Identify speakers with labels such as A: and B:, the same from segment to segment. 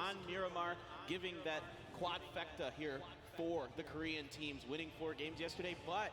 A: on Miramar, giving that quadfecta here for the Korean teams, winning 4 games yesterday. But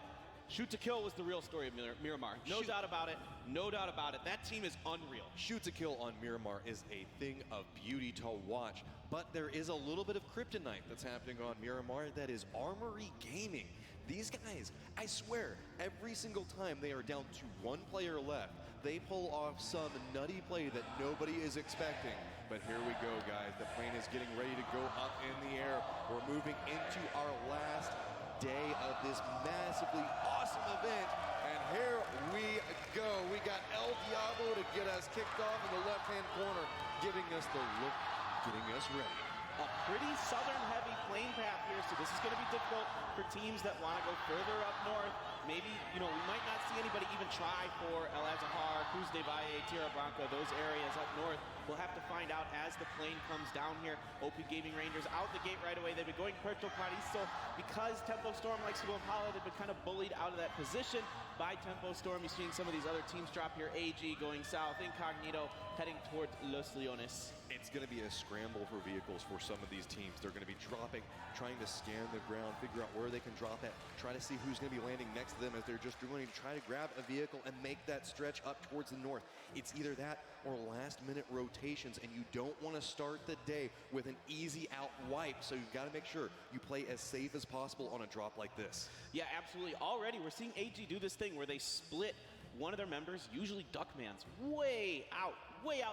A: shoot to kill was the real story of Miramar. No doubt about it. No doubt about it. That team is unreal.
B: Shoot to kill on Miramar is a thing of beauty to watch. But there is a little bit of kryptonite that's happening on Miramar. That is Armory Gaming. These guys, I swear, every single time they are down to 1 player left, they pull off some nutty play that nobody is expecting. But here we go, guys. The plane is getting ready to go up in the air. We're moving into our last day of this massively awesome event. And here we go. We got El Diablo to get us kicked off in the left-hand corner, giving us the look, getting us ready.
A: A pretty southern-heavy plane path here, so this is going to be difficult for teams that want to go further up north. Maybe, we might not see anybody even try for El Azahar, Cruz de Valle, Tierra Blanca, those areas up north. We'll have to find out as the plane comes down here. OP Gaming Rangers out the gate right away. They've been going Puerto Paraiso because Tempo Storm likes to go Impala. They've been kind of bullied out of that position by Tempo Storm. You're seeing some of these other teams drop here. AG going south, Incognito heading towards Los Leones.
B: It's going to be a scramble for vehicles for some of these teams. They're going to be dropping, trying to scan the ground, figure out where they can drop at, try to see who's going to be landing next to them as they're just going to try to grab a vehicle and make that stretch up towards the north. It's either that or last-minute rotations, and you don't want to start the day with an easy out wipe, so you've got to make sure you play as safe as possible on a drop like this.
A: Yeah, absolutely. Already, we're seeing AG do this thing where they split one of their members, usually Duckman's, way out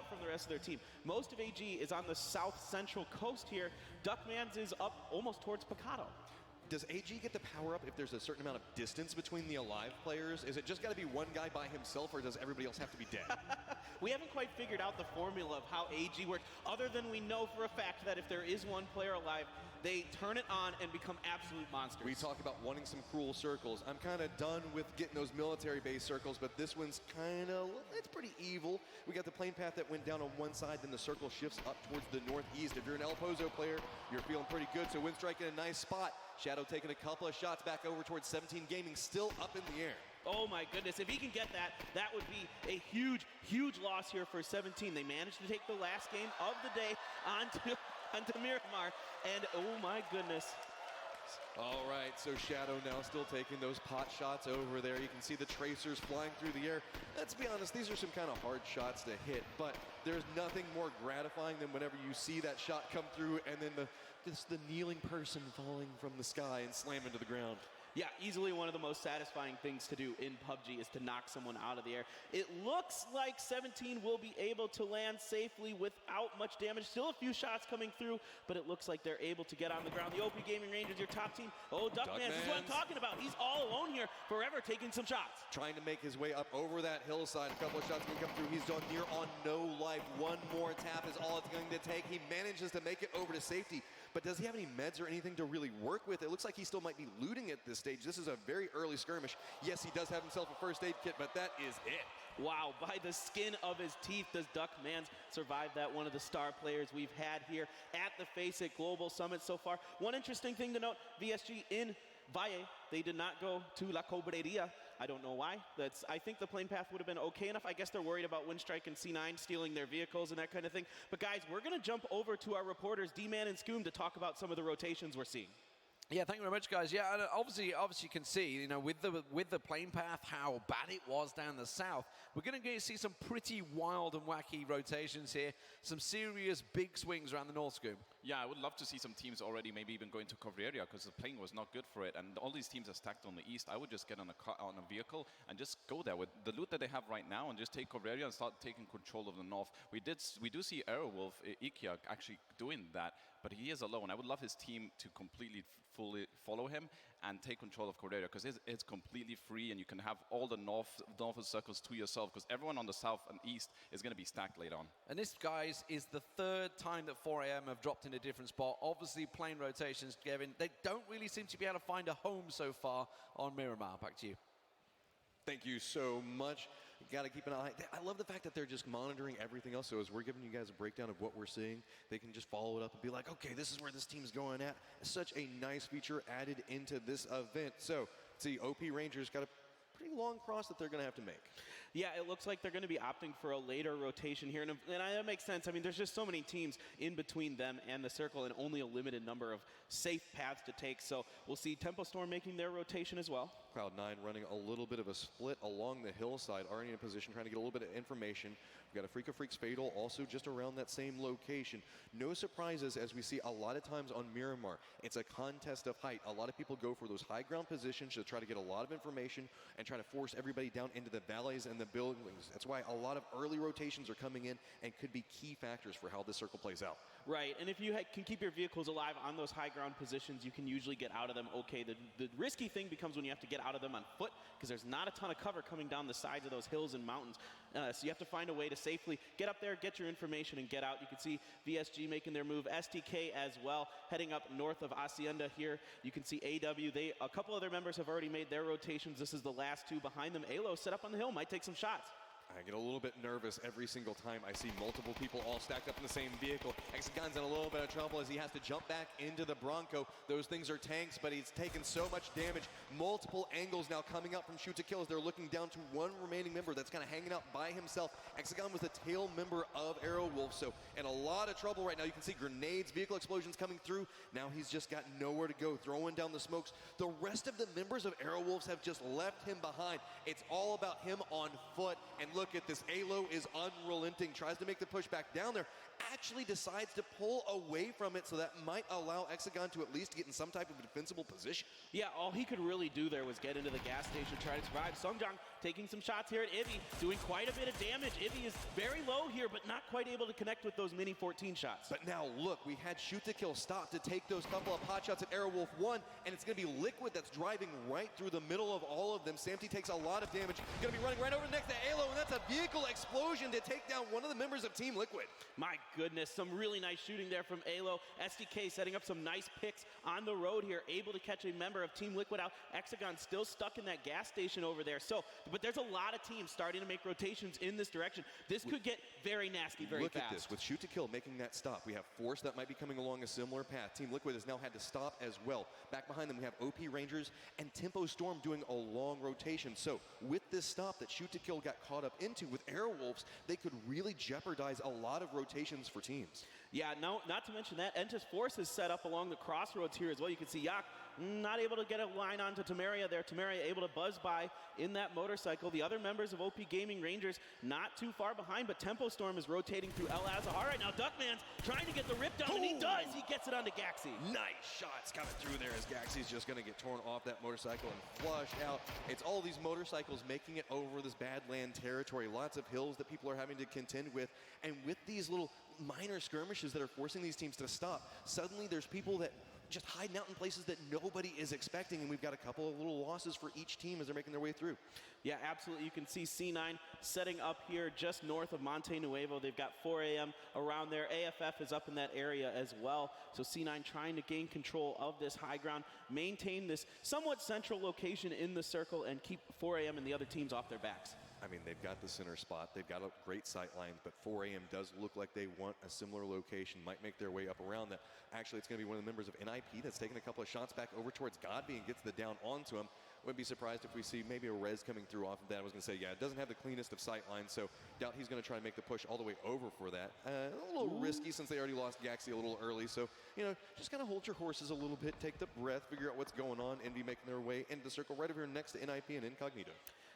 A: from the rest of their team. Most of AG is on the south-central coast here. Duckman's is up almost towards Picado.
B: Does AG get the power up if there's a certain amount of distance between the alive players? Is it just got to be one guy by himself, or does everybody else have to be dead?
A: We haven't quite figured out the formula of how AG works, other than we know for a fact that if there is one player alive, they turn it on and become absolute monsters.
B: We talk about wanting some cruel circles. I'm kind of done with getting those military-based circles, but this one's kind of, it's pretty evil. We got the plane path that went down on one side, then the circle shifts up towards the northeast. If you're an El Pozo player, you're feeling pretty good, so Windstrike in a nice spot. Shadow taking a couple of shots back over towards 17 Gaming, still up in the air.
A: Oh my goodness, if he can get that, that would be a huge, huge loss here for 17. They managed to take the last game of the day onto Miramar, and oh my goodness.
B: All right, so Shadow now still taking those pot shots over there. You can see the tracers flying through the air. Let's be honest, these are some kind of hard shots to hit, but there's nothing more gratifying than whenever you see that shot come through and then the kneeling person falling from the sky and slam into the ground.
A: Yeah, easily one of the most satisfying things to do in PUBG is to knock someone out of the air. It looks like 17 will be able to land safely without much damage. Still a few shots coming through, but it looks like they're able to get on the ground. The OP Gaming Rangers, your top team. Oh, Duckman, this is what I'm talking about. He's all alone here, forever taking some shots.
B: Trying to make his way up over that hillside. A couple of shots can come through. He's done near on no life. One more tap is all it's going to take. He manages to make it over to safety. But does he have any meds or anything to really work with? It looks like he still might be looting at this stage. This is a very early skirmish. Yes, he does have himself a first aid kit, but that is it.
A: Wow, by the skin of his teeth does Duckman survive that. One of the star players we've had here at the FACEIT Global Summit so far. One interesting thing to note, VSG in Valle, they did not go to La Cobreria. I don't know why. I think the plane path would have been okay enough. I guess they're worried about Windstrike and C9 stealing their vehicles and that kind of thing. But guys, we're going to jump over to our reporters, D-Man and Scoom, to talk about some of the rotations we're seeing.
C: Yeah, thank you very much, guys. Yeah, and obviously you can see, with the plane path, how bad it was down the south. We're going to see some pretty wild and wacky rotations here. Some serious big swings around the North Scoop.
D: Yeah, I would love to see some teams already maybe even going to Cabrera because the plane was not good for it. And all these teams are stacked on the east. I would just get on a vehicle and just go there with the loot that they have right now and just take Cabrera and start taking control of the north. We do see Aerowolf Ikia actually doing that, but he is alone. I would love his team to completely fully follow him and take control of Cabrera because it's completely free and you can have all the north circles to yourself because everyone on the south and east is going to be stacked later on.
C: And this, guys, is the third time that 4 AM have dropped in a different spot. Obviously, plane rotations, Kevin, they don't really seem to be able to find a home so far on Miramar. Back to you.
B: Thank you so much. You got to keep an eye. I love the fact that they're just monitoring everything else. So as we're giving you guys a breakdown of what we're seeing, they can just follow it up and be like, okay, this is where this team's going at. Such a nice feature added into this event. So, see, OP Rangers got a pretty long cross that they're going to have to make.
A: Yeah, it looks like they're going to be opting for a later rotation here, and that makes sense. I mean, there's just so many teams in between them and the circle, and only a limited number of safe paths to take. So we'll see Tempo Storm making their rotation as well.
B: Cloud9 running a little bit of a split along the hillside, already in a position trying to get a little bit of information. We've got a Freak of Freaks Fatal also just around that same location. No surprises as we see a lot of times on Miramar. It's a contest of height. A lot of people go for those high ground positions to try to get a lot of information and try to force everybody down into the valleys and the buildings. That's why a lot of early rotations are coming in and could be key factors for how this circle plays out.
A: Right, and if you can keep your vehicles alive on those high ground positions, you can usually get out of them okay. The risky thing becomes when you have to get out of them on foot, because there's not a ton of cover coming down the sides of those hills and mountains. So you have to find a way to safely get up there, get your information, and get out. You can see VSG making their move, STK as well, heading up north of Hacienda here. You can see AW, a couple of their members have already made their rotations. This is the last two behind them. Alo set up on the hill, might take some shots.
B: I get a little bit nervous every single time I see multiple people all stacked up in the same vehicle. Hexagon's in a little bit of trouble as he has to jump back into the Bronco. Those things are tanks, but he's taken so much damage. Multiple angles now coming up from shoot to kill as they're looking down to one remaining member that's kind of hanging out by himself. Hexagon was the tail member of Aerowolf, so in a lot of trouble right now. You can see grenades, vehicle explosions coming through. Now he's just got nowhere to go, throwing down the smokes. The rest of the members of Aerowolves have just left him behind. It's all about him on foot, and look at this. Alo is unrelenting, tries to make the push back down there, actually decides to pull away from it, so that might allow Hexagon to at least get in some type of defensible position.
A: Yeah, all he could really do there was get into the gas station, try to survive. Songjang taking some shots here at Ivy, doing quite a bit of damage. Ivy is very low here, but not quite able to connect with those mini 14 shots.
B: But now look, we had shoot to kill stop to take those couple of pot shots at Aerowolf 1, and it's going to be Liquid that's driving right through the middle of all of them. Samty takes a lot of damage, going to be running right over next to Alo, and that's a vehicle explosion to take down one of the members of Team Liquid.
A: My goodness, some really nice shooting there from Alo. SDK setting up some nice picks on the road here, able to catch a member of Team Liquid out. Hexagon still stuck in that gas station over there. So, but there's a lot of teams starting to make rotations in this direction. This could get very nasty very fast.
B: Look at this, with shoot to kill making that stop. We have Force that might be coming along a similar path. Team Liquid has now had to stop as well. Back behind them we have OP Rangers and Tempo Storm doing a long rotation. So with this stop that shoot to kill got caught up into with Aerowolves, they could really jeopardize a lot of rotations for teams.
A: Yeah, no, not to mention that Entis Force is set up along the crossroads here as well. You can see Yak not able to get a line onto Temeria there. Temeria able to buzz by in that motorcycle. The other members of OP Gaming Rangers not too far behind, but Tempo Storm is rotating through El Azahar right now. Duckman's trying to get the rip down, and he does. He gets it onto Gaxi.
B: Nice shots coming through there as Gaxi's just going to get torn off that motorcycle and flushed out. It's all these motorcycles making it over this Badland territory. Lots of hills that people are having to contend with, and with these little minor skirmishes that are forcing these teams to stop, suddenly there's people that just hiding out in places that nobody is expecting, and we've got a couple of little losses for each team as they're making their way through.
A: Yeah, absolutely. You can see C9 setting up here just north of Monte Nuevo. They've got 4 a.m. around there. AFF is up in that area as well. So C9 trying to gain control of this high ground, maintain this somewhat central location in the circle, and keep 4 a.m. and the other teams off their backs.
B: I mean, they've got the center spot. They've got a great sight lines, but 4 a.m. does look like they want a similar location, might make their way up around that. Actually, it's going to be one of the members of NIP that's taking a couple of shots back over towards Godby and gets the down onto him. Wouldn't be surprised if we see maybe a res coming through off of that. I was going to say, yeah, it doesn't have the cleanest of sight lines, so doubt he's going to try and make the push all the way over for that. A little risky since they already lost Gaxi a little early, so, you know, just kind of hold your horses a little bit, take the breath, figure out what's going on, and be making their way into the circle right over here next to NIP and Incognito.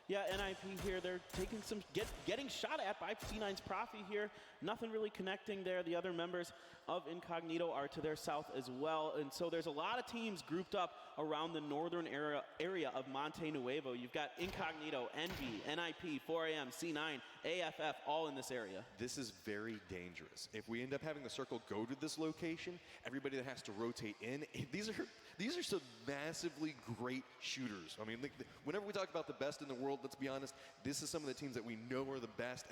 A: Yeah, NIP here, they're taking some, getting shot at by C9's Profi here. Nothing really connecting there. The other members of Incognito are to their south as well. And so there's a lot of teams grouped up around the northern area of Monte Nuevo. You've got Incognito, Envy, NIP, 4am, C9, AFF, all in this area.
B: This is very dangerous. If we end up having the circle go to this location, everybody that has to rotate in, these are some massively great shooters. I mean, whenever we talk about the best in the world, let's be honest, this is some of the teams that we know are the best,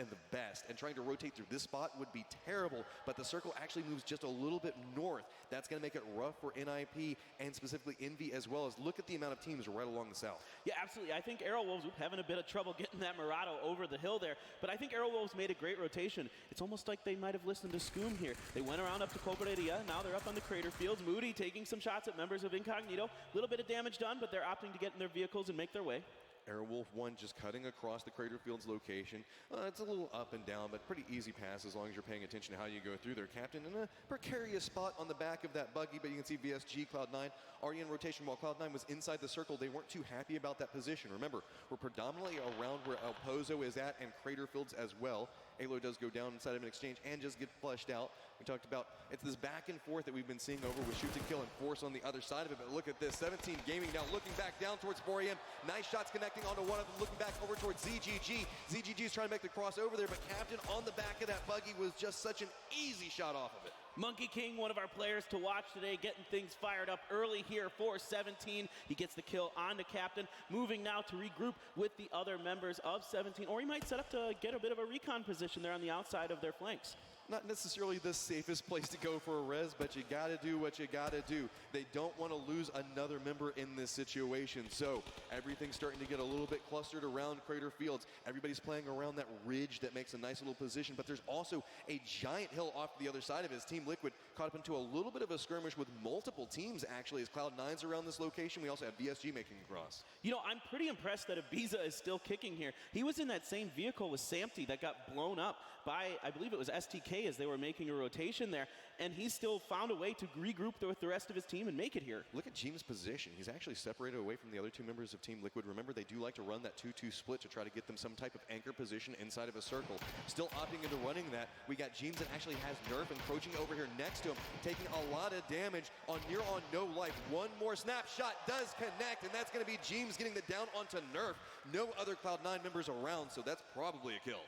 B: and trying to rotate through this spot would be terrible, but the circle actually moves just a little bit north. That's going to make it rough for NIP and specifically Envy as well, as look at the amount of teams right along the south.
A: Yeah, absolutely. I think Aerowolves having a bit of trouble getting that Murado over the hill there, but I think Aerowolves made a great rotation. It's almost like they might have listened to Scoom here. They went around up to Copareria, now they're up on the Crater Fields. Moody taking some shots at members of Incognito. A little bit of damage done, but they're opting to get in their vehicles and make their way.
B: Airwolf 1 just cutting across the Crater Fields location. It's a little up and down, but pretty easy pass as long as you're paying attention to how you go through there. Captain in a precarious spot on the back of that buggy, but you can see VSG, Cloud9 already in rotation. While Cloud9 was inside the circle, they weren't too happy about that position. Remember, we're predominantly around where El Pozo is at and Crater Fields as well. Alo does go down inside of an exchange and just get flushed out. We talked about it's this back and forth that we've been seeing over with shoot to kill and force on the other side of it. But look at this, 17 Gaming now looking back down towards 4AM. Nice shots connecting onto one of them, looking back over towards ZGG. ZGG is trying to make the cross over there, but Captain on the back of that buggy was just such an easy shot off of it.
A: Monkey King, one of our players to watch today, getting things fired up early here for 17. He gets the kill on the Captain, moving now to regroup with the other members of 17, or he might set up to get a bit of a recon position there on the outside of their flanks.
B: Not necessarily the safest place to go for a res, but you gotta do what you gotta do. They don't want to lose another member in this situation, so everything's starting to get a little bit clustered around Crater Fields. Everybody's playing around that ridge that makes a nice little position, but there's also a giant hill off the other side of his team. Liquid caught up into a little bit of a skirmish with multiple teams, actually, as Cloud9's around this location. We also have VSG making a cross.
A: You know, I'm pretty impressed that Ibiza is still kicking here. He was in that same vehicle with Samty that got blown up by, I believe it was STK, as they were making a rotation there, and he still found a way to regroup with the rest of his team and make it here.
B: Look at Jeem's position. He's actually separated away from the other two members of Team Liquid. Remember, they do like to run that 2-2 split to try to get them some type of anchor position inside of a circle. Still opting into running that. We got Jeems that actually has Nerf encroaching over here next to him, taking a lot of damage on near on no life. One more snapshot does connect, and that's going to be Jeems getting the down onto Nerf. No other Cloud9 members around, so that's probably a kill.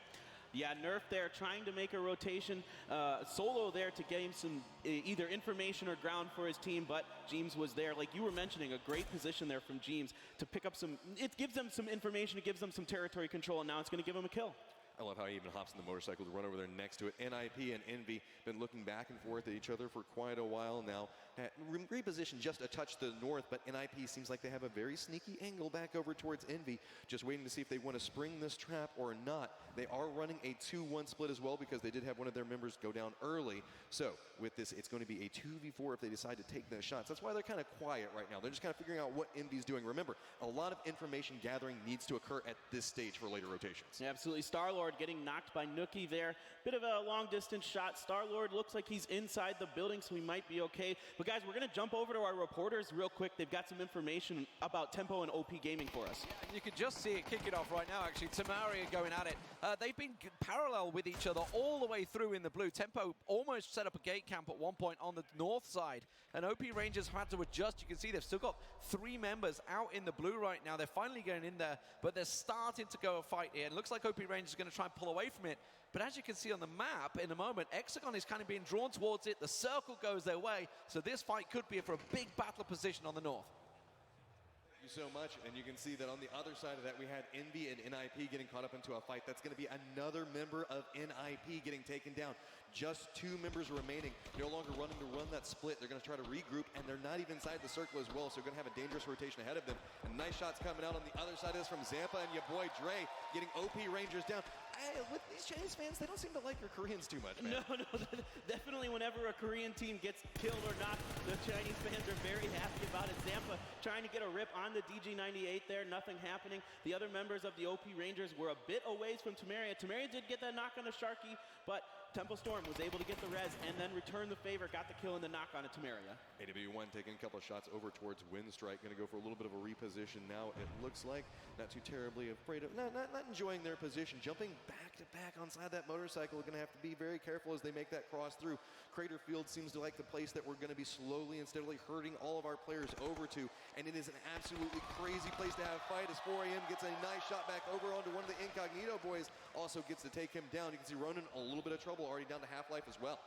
A: Yeah, Nerf there trying to make a rotation solo there to gain some either information or ground for his team, but Jeems was there. Like you were mentioning, a great position there from Jeems to pick up some, it gives them some information, it gives them some territory control, and now it's going to give him a kill.
B: I love how he even hops on the motorcycle to run over there next to it. NIP and Envy been looking back and forth at each other for quite a while now. Repositioned just a touch to the north, but NIP seems like they have a very sneaky angle back over towards Envy. Just waiting to see if they want to spring this trap or not. They are running a 2-1 split as well because they did have one of their members go down early. So with this, it's going to be a 2v4 if they decide to take those shots. That's why they're kind of quiet right now. They're just kind of figuring out what Envy's doing. Remember, a lot of information gathering needs to occur at this stage for later rotations.
A: Yeah, absolutely. Star-Lord getting knocked by Nookie there. Bit of a long-distance shot. Star-Lord looks like he's inside the building, so we might be okay. But guys, we're going to jump over to our reporters real quick. They've got some information about Tempo and OP Gaming for us.
C: Yeah, you can just see it kick it off right now, actually. Tamari going at it. They've been parallel with each other all the way through in the blue. Tempo almost set up a gate camp at one point on the north side, and OP Rangers had to adjust. You can see they've still got 3 members out in the blue right now. They're finally getting in there, but they're starting to go a fight here. And it looks like OP Rangers are going to try and pull away from it. But as you can see on the map in a moment, Hexagon is kind of being drawn towards it. The circle goes their way, so this fight could be for a big battle position on the north.
B: Thank you so much, and you can see that on the other side of that, we had Envy and NIP getting caught up into a fight. That's going to be another member of NIP getting taken down. Just 2 members remaining, no longer running to run that split. They're going to try to regroup, and they're not even inside the circle as well, so they're going to have a dangerous rotation ahead of them. And nice shots coming out on the other side of this from Zampa and your boy Dre getting OP Rangers down. With these Chinese fans, they don't seem to like your Koreans too much, man.
A: No, definitely whenever a Korean team gets killed or not, the Chinese fans are very happy about it. Zampa trying to get a rip on the DG98 there, nothing happening. The other members of the OP Rangers were a bit away from Tamaria. Tamaria did get that knock on the Sharky, but Temple Storm was able to get the res and then return the favor, got the kill and the knock on it, Tamaria.
B: AW1 taking a couple of shots over towards Windstrike, going to go for a little bit of a reposition now, it looks like. Not too terribly afraid of, not enjoying their position. Jumping back to back onside that motorcycle, going to have to be very careful as they make that cross through. Crater Field seems to like the place that we're going to be slowly and steadily herding all of our players over to, and it is an absolutely crazy place to have a fight as 4AM gets a nice shot back over onto one of the Incognito boys, also gets to take him down. You can see Ronan a little bit of trouble, already down to half-life as well.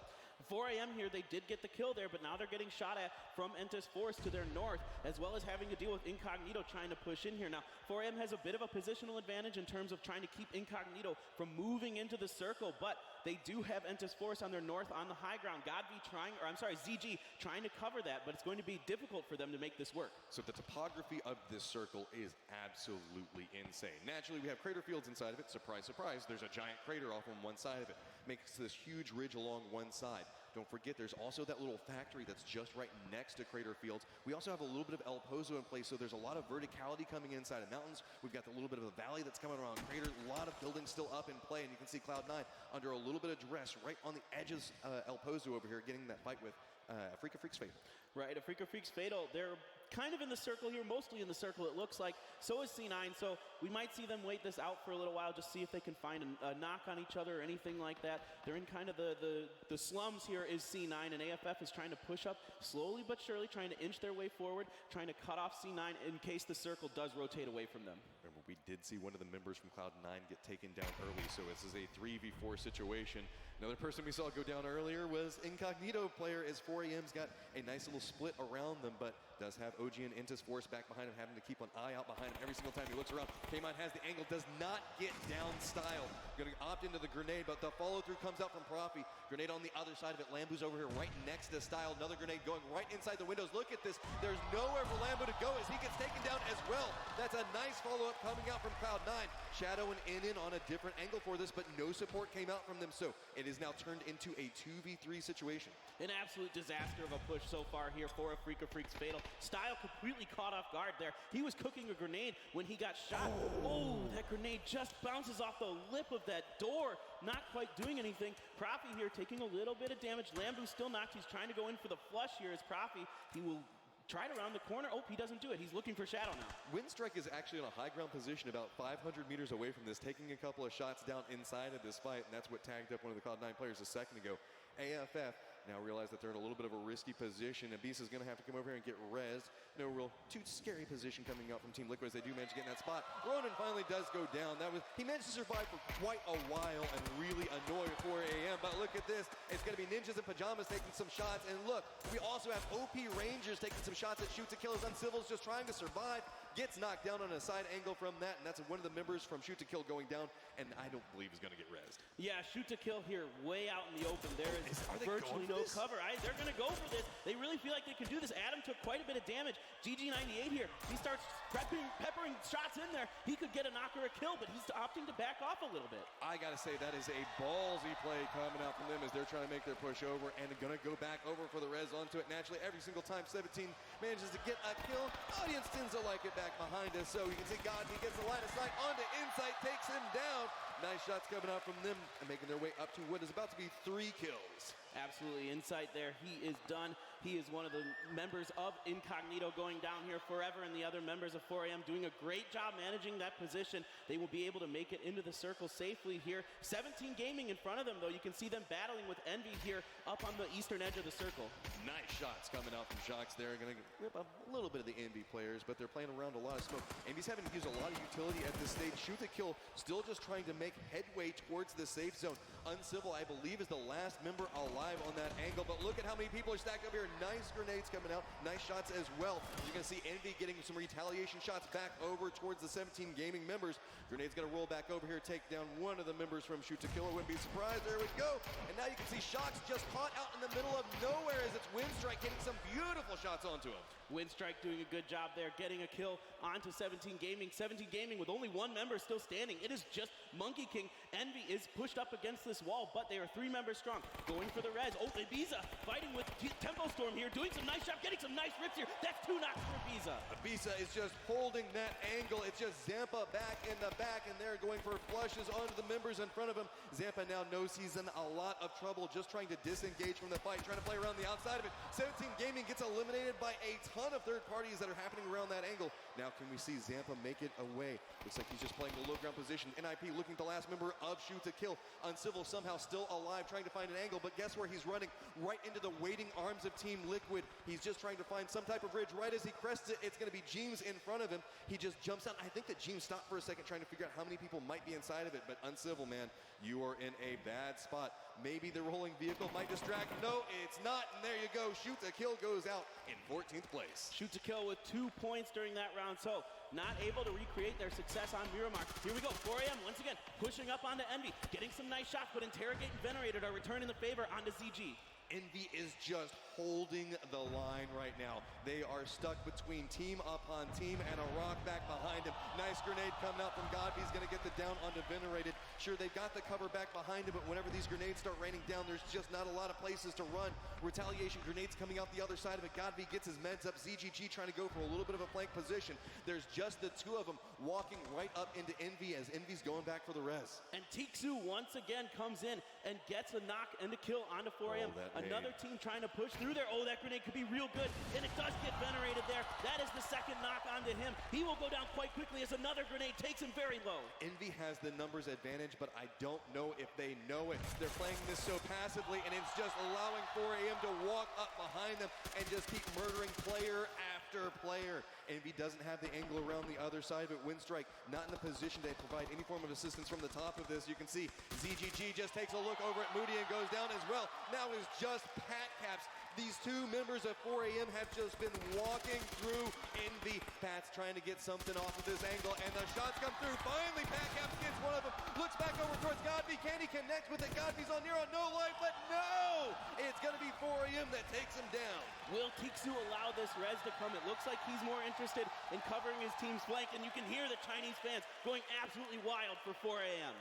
A: 4AM here, they did get the kill there, but now they're getting shot at from Entis Force to their north, as well as having to deal with Incognito trying to push in here. Now, 4AM has a bit of a positional advantage in terms of trying to keep Incognito from moving into the circle, but They do have Entis Force on their north on the high ground. ZG trying to cover that, but it's going to be difficult for them to make this work.
B: So the topography of this circle is absolutely insane. Naturally, we have crater fields inside of it. Surprise, surprise, there's a giant crater off on one side of it. Makes this huge ridge along one side. Don't forget, there's also that little factory that's just right next to crater fields. We also have a little bit of El Pozo in place, so there's a lot of verticality coming inside of mountains. We've got a little bit of a valley that's coming around crater. A lot of buildings still up in play, and you can see Cloud9 under a little bit of duress right on the edges El Pozo over here, getting that fight with Afrika Freaks Fatal.
A: Right, Afrika Freaks Fatal. They're kind of in the circle here, mostly in the circle it looks like. So is C9, so we might see them wait this out for a little while, just see if they can find a knock on each other or anything like that. They're in kind of the slums here is C9, and AFF is trying to push up slowly but surely, trying to inch their way forward, trying to cut off C9 in case the circle does rotate away from them.
B: Remember, we did see one of the members from Cloud9 get taken down early, so this is a 3v4 situation. Another person we saw go down earlier was Incognito player, as 4AM's got a nice little split around them, but does have OG and Entis Force back behind him, having to keep an eye out behind him every single time he looks around. Kmon has the angle, does not get down style. Going to opt into the grenade, but the follow-through comes out from Profi. Grenade on the other side of it. Lambu's over here right next to Style. Another grenade going right inside the windows. Look at this. There's nowhere for Lambu to go as he gets taken down as well. That's a nice follow-up coming out from Cloud9. Shadow and in on a different angle for this, but no support came out from them, so it is now turned into a 2v3 situation.
A: An absolute disaster of a push so far here for Afrika Freaks Fatal. Style completely caught off guard there. He was cooking a grenade when he got shot. Oh, that grenade just bounces off the lip of that door. Not quite doing anything. Profi here taking a little bit of damage. Lambu still knocked. He's trying to go in for the flush here as Profi. He will try it around the corner. Oh, he doesn't do it. He's looking for Shadow now.
B: Windstrike is actually on a high ground position about 500 meters away from this, taking a couple of shots down inside of this fight, and that's what tagged up one of the Cloud9 players a second ago. AFF now realize that they're in a little bit of a risky position, and Bisa's going to have to come over here and get rezzed. No real too scary position coming out from Team Liquid as they do manage to get in that spot. Ronan finally does go down. He managed to survive for quite a while and really annoy 4AM, but look at this. It's going to be Ninjas in Pajamas taking some shots, and look, we also have OP Rangers taking some shots at Shoot to Kill as Uncivil's just trying to survive. Gets knocked down on a side angle from that, and that's one of the members from Shoot to Kill going down, and I don't believe is going to get rezzed.
A: Yeah, Shoot to Kill here way out in the open. There is virtually no cover. They're going to go for this. They really feel like they can do this. Adam took quite a bit of damage. GG98 here. He starts peppering shots in there. He could get a knock or a kill, but he's opting to back off a little bit.
B: I got to say, that is a ballsy play coming out from them as they're trying to make their push over and going to go back over for the res onto it. Naturally, every single time 17 manages to get a kill, audience tends to like it back behind us. So you can see God, he gets the line of sight onto Insight, takes him down. Nice shots coming out from them and making their way up to what is about to be 3 kills.
A: Absolutely, Insight there. He is done. He is one of the members of Incognito going down here forever, and the other members of 4AM doing a great job managing that position. They will be able to make it into the circle safely here. 17 Gaming in front of them, though. You can see them battling with Envy here up on the eastern edge of the circle.
B: Nice shots coming out from Shox there. Going to rip up a little bit of the Envy players, but they're playing around a lot of smoke. Envy's having to use a lot of utility at this stage. Shoot to Kill still just trying to make headway towards the safe zone. Uncivil, I believe, is the last member alive on that angle, but look at how many people are stacked up here. Nice grenades coming out, nice shots as well. You're going to see Envy getting some retaliation shots back over towards the 17 Gaming members. Grenade's going to roll back over here, take down one of the members from Shoot to Kill. I wouldn't be surprised. There we go. And now you can see Shox just caught out in the middle of nowhere as it's Windstrike getting some beautiful shots onto him.
A: Windstrike doing a good job there, getting a kill onto 17 Gaming. 17 Gaming with only one member still standing. It is just Monkey King. Envy is pushed up against this wall, but they are 3 members strong. Going for the res. Oh, Ibiza fighting with Tempo Storm here, doing some nice shots, getting some nice rips here. That's 2 knocks for Ibiza.
B: Ibiza is just holding that angle. It's just Zampa back in the back, and they're going for flushes onto the members in front of him. Zampa now knows he's in a lot of trouble, just trying to disengage from the fight, trying to play around the outside of it. 17 Gaming gets eliminated by a ton of third parties that are happening around that angle. Now can we see Zampa make it away? Looks like he's just playing the low ground position. NIP looking at the last member of Shoot to Kill. Uncivil somehow still alive, trying to find an angle, but guess where he's running? Right into the waiting arms of Team Liquid. He's just trying to find some type of ridge. Right as he crests it, it's going to be Jeems in front of him. He just jumps out. I think that Jeems stopped for a second trying to figure out how many people might be inside of it, but Uncivil, man, you are in a bad spot. Maybe the rolling vehicle might distract. No, it's not, and there you go. Shoot to Kill goes out in 14th place. place.
A: Shoot to kill with 2 points during that round, so not able to recreate their success on Miramar. Here we go, 4AM once again, pushing up onto Envy, getting some nice shots, but Interrogate and Venerated are returning the favor onto ZG.
B: Envy is just holding the line right now. They are stuck between team upon team and a rock back behind him. Nice grenade coming out from God. He's going to get the down onto Venerated. Sure, they've got the cover back behind him, but whenever these grenades start raining down, there's just not a lot of places to run. Retaliation grenades coming out the other side of it. Godby gets his meds up. ZGG trying to go for a little bit of a flank position. There's just the two of them walking right up into Envy as Envy's going back for the res.
A: And Tiksu once again comes in and gets a knock and a kill onto 4AM. Another team trying to push through there. Oh, that grenade could be real good, and it does get Venerated there. That is the second knock onto him. He will go down quite quickly as another grenade takes him very low.
B: Envy has the numbers advantage, but I don't know if they know it. They're playing this so passively, and it's just allowing 4AM to walk up behind them and just keep murdering player after player. Envy doesn't have the angle around the other side of it. Winstrike not in the position to provide any form of assistance from the top of this. You can see ZGG just takes a look over at Moody and goes down as well. Now is just Pat Caps. These two members of 4AM have just been walking through Envy. Pat's trying to get something off of this angle, and the shots come through. Finally, Pat Caps gets one of them. Looks back over towards Godby. Can he connect with it? Godby's on Nero, no life, but no! It's going to be 4AM that takes him down.
A: Will Tiksu allow this res to come? It looks like he's more interested in covering his team's flank, and you can hear the Chinese fans going absolutely wild for 4AM.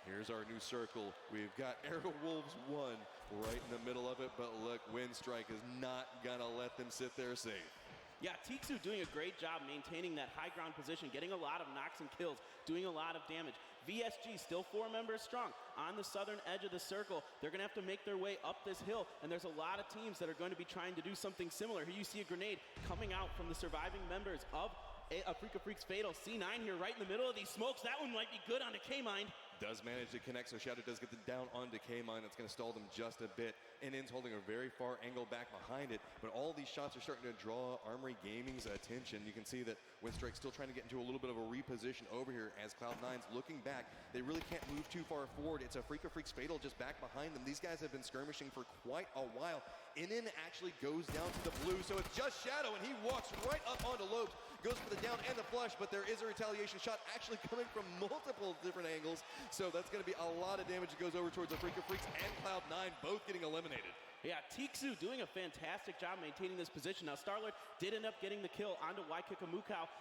B: Here's our new circle. We've got Airwolves 1 right in the middle of it, but look, Winstrike is not gonna let them sit there safe.
A: Yeah, Tiksu doing a great job maintaining that high ground position, getting a lot of knocks and kills, doing a lot of damage. VSG still 4 members strong on the southern edge of the circle. They're gonna have to make their way up this hill, and there's a lot of teams that are going to be trying to do something similar. Here you see a grenade coming out from the surviving members of Freaka Freaks Fatal. C9 here right in the middle of these smokes. That one might be good onto K-Mind.
B: Does manage to connect, so Shadow does get the down onto K-Mine. That's going to stall them just a bit. NN's holding a very far angle back behind it, but all these shots are starting to draw Armory Gaming's attention. You can see that Winstrike's still trying to get into a little bit of a reposition over here as Cloud9's looking back. They really can't move too far forward. It's a Freaka Freaks Fatal just back behind them. These guys have been skirmishing for quite a while. NN actually goes down to the blue, so it's just Shadow, and he walks right up onto Lopes. Goes for the down and the flush, but there is a retaliation shot actually coming from multiple different angles. So that's going to be a lot of damage that goes over towards the Freaka Freaks and Cloud9 both getting eliminated.
A: Yeah, Tiksu doing a fantastic job maintaining this position. Now, Starlord did end up getting the kill onto Waikika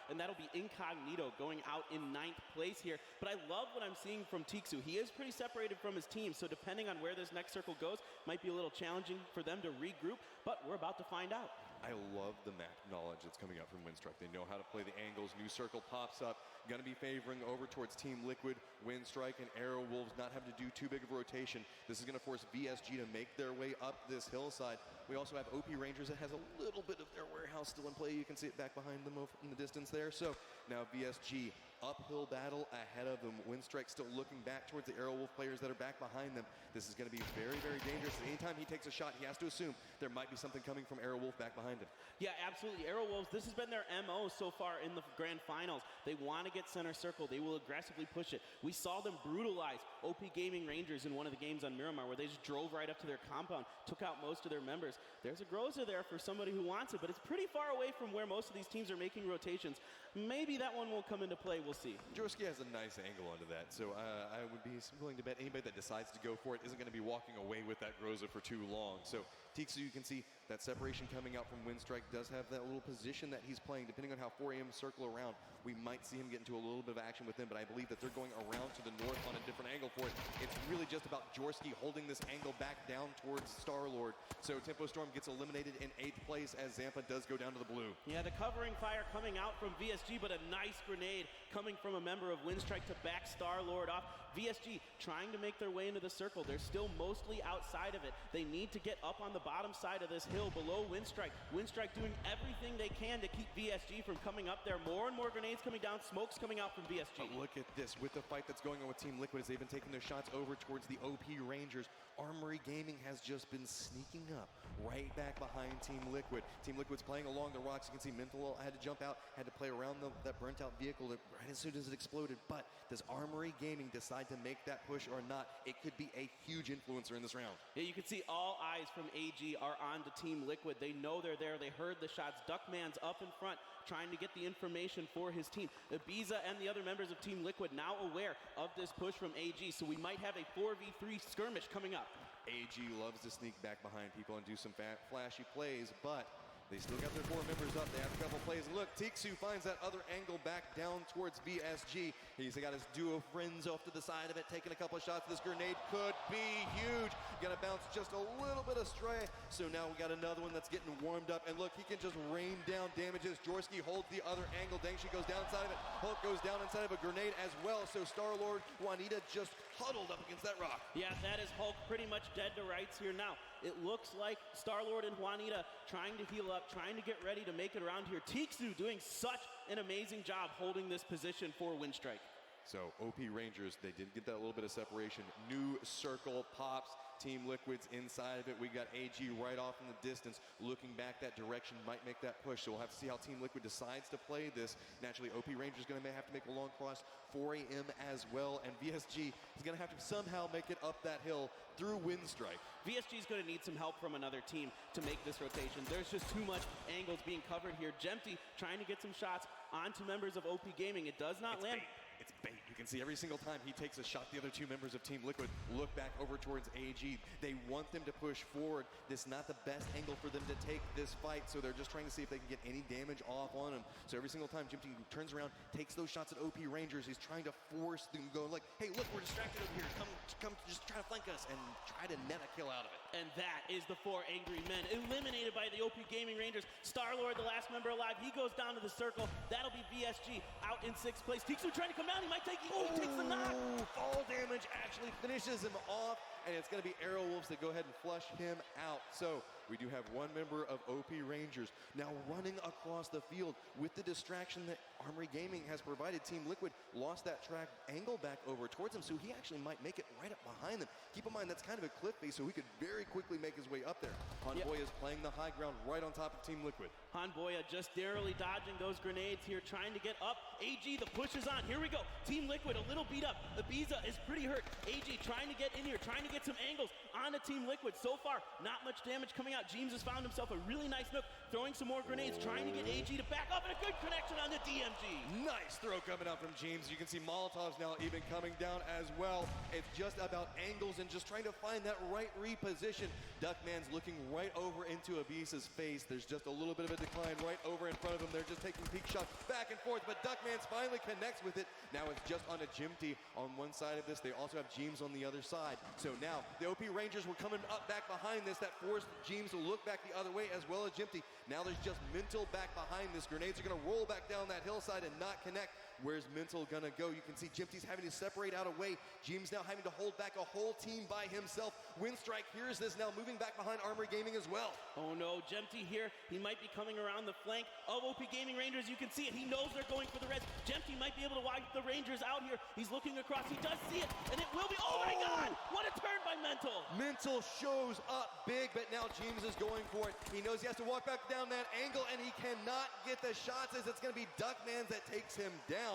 A: and that'll be Incognito going out in 9th place here. But I love what I'm seeing from Tiksu. He is pretty separated from his team, so depending on where this next circle goes, might be a little challenging for them to regroup, but we're about to find out.
B: I love the map knowledge that's coming out from Winstrike. They know how to play the angles. New circle pops up. Going to be favoring over towards Team Liquid. Winstrike and Airwolves not having to do too big of a rotation. This is going to force VSG to make their way up this hillside. We also have OP Rangers that has a little bit of their warehouse still in play. You can see it back behind them over in the distance there. So now VSG, uphill battle ahead of them. Winstrike still looking back towards the Airwolf players that are back behind them. This is going to be very, very dangerous. Anytime he takes a shot, he has to assume there might be something coming from Airwolf back behind him.
A: Yeah, absolutely. Airwolves, this has been their MO so far in the grand finals. They want to get center circle. They will aggressively push it. We saw them brutalize OP Gaming Rangers in one of the games on Miramar where they just drove right up to their compound, took out most of their members. There's a Groza there for somebody who wants it, but it's pretty far away from where most of these teams are making rotations. Maybe that one will come into play. We'll see.
B: Jorski has a nice angle onto that, so I would be willing to bet anybody that decides to go for it isn't going to be walking away with that Groza for too long. So Tiksu, you can see that separation coming out from Winstrike does have that little position that he's playing. Depending on how 4AM circle around, we might see him get into a little bit of action with him, but I believe that they're going around to the north on a different angle for it. It's really just about Jorski holding this angle back down towards Starlord. So Tempo Storm gets eliminated in 8th place as Zampa does go down to the blue.
A: Yeah, the covering fire coming out from VSG, but a nice grenade coming from a member of Winstrike to back Starlord off. VSG trying to make their way into the circle. They're still mostly outside of it. They need to get up on the bottom side of this hill below Winstrike. Winstrike doing everything they can to keep VSG from coming up there. More and more grenades coming down, smokes coming out from VSG.
B: But look at this, with the fight that's going on with Team Liquid as they've been taking their shots over towards the OP Rangers. Armory Gaming has just been sneaking up right back behind Team Liquid. Team Liquid's playing along the rocks. You can see Mental had to jump out, had to play around that burnt out vehicle right as soon as it exploded. But does Armory Gaming decide decide to make that push or not, it could be a huge influencer in this round.
A: Yeah, you can see all eyes from AG are on to Team Liquid. They know they're there. They heard the shots. Duckman's up in front trying to get the information for his team. Ibiza and the other members of Team Liquid now aware of this push from AG, so we might have a 4v3 skirmish coming up.
B: AG loves to sneak back behind people and do some flashy plays, but they still got their 4 members up. They have a couple plays. Look, Tixu finds that other angle back down towards VSG. He's got his duo friends off to the side of it, taking a couple of shots. This grenade could be huge. Gonna bounce just a little bit astray. So now we got another one that's getting warmed up. And look, he can just rain down damages. Jorski holds the other angle. Dengshi goes down inside of it. Hulk goes down inside of a grenade as well. So Star-Lord, Juanita just huddled up against that rock.
A: Yeah, that is Hulk pretty much dead to rights here now. It looks like Star-Lord and Juanita trying to heal up, trying to get ready to make it around here. Tixu doing such an amazing job holding this position for Windstrike.
B: So OP Rangers, they did get that little bit of separation. New circle pops. Team Liquid's inside of it. We got AG right off in the distance. Looking back that direction might make that push. So we'll have to see how Team Liquid decides to play this. Naturally, OP Rangers going to have to make a long cross 4 a.m. as well. And VSG is going to have to somehow make it up that hill through Windstrike.
A: VSG is going to need some help from another team to make this rotation. There's just too much angles being covered here. Jempty trying to get some shots onto members of OP Gaming. It does not land.
B: It's bait. You can see every single time he takes a shot, the other 2 members of Team Liquid look back over towards AG. They want them to push forward. This is not the best angle for them to take this fight, so they're just trying to see if they can get any damage off on him. So every single time Jimty turns around, takes those shots at OP Rangers, he's trying to force them to go like, hey, look, we're distracted over here. Come, just try to flank us and try to net a kill out of it.
A: And that is the 4 angry men eliminated by the OP Gaming Rangers. Star-Lord, the last member alive, he goes down to the circle. That'll be VSG out in 6th place. Tixu trying to come down. He might take it. Oh, he takes the knock.
B: Fall damage actually finishes him off, and it's going to be Aerowolves that go ahead and flush him out. So we do have 1 member of OP Rangers now running across the field with the distraction that Armory Gaming has provided. Team Liquid lost that track angle back over towards him, so he actually might make it right up behind them. Keep in mind, that's kind of a cliff face, so he could very quickly make his way up there. Hanboya is playing the high ground right on top of Team Liquid.
A: Hanboya just narrowly dodging those grenades here, trying to get up. AG, the push is on. Here we go. Team Liquid, a little beat up. Ibiza is pretty hurt. AG trying to get in here, trying to get some angles onto Team Liquid. So far, not much damage coming out. James has found himself a really nice nook, throwing some more grenades, trying to get AG to back up, and a good connection on the DMG.
B: Nice throw coming out from James. You can see Molotovs now even coming down as well. It's just about angles and just trying to find that right reposition. Duckman's looking right over into Ibiza's face. There's just a little bit of a decline right over in front of him. They're just taking peek shots back and forth, but Duckman's finally connects with it. Now it's just on a Jimty on one side of this. They also have James on the other side. So now the OP Rangers were coming up back behind this. That forced James to look back the other way as well as Jimty. Now there's just Mental back behind this. Grenades are going to roll back down that hillside and not connect. Where's Mental gonna go? You can see Jimty's having to separate out away. James now having to hold back a whole team by himself. Windstrike hears this now, moving back behind Armory Gaming as well.
A: Oh no, Jempty here. He might be coming around the flank of OP Gaming Rangers. You can see it. He knows they're going for the reds. Jempty might be able to wipe the Rangers out here. He's looking across. He does see it, and it will be. Oh my God! What a turn by Mental.
B: Mental shows up big, but now James is going for it. He knows he has to walk back down that angle, and he cannot get the shots as it's going to be Duckman that takes him down.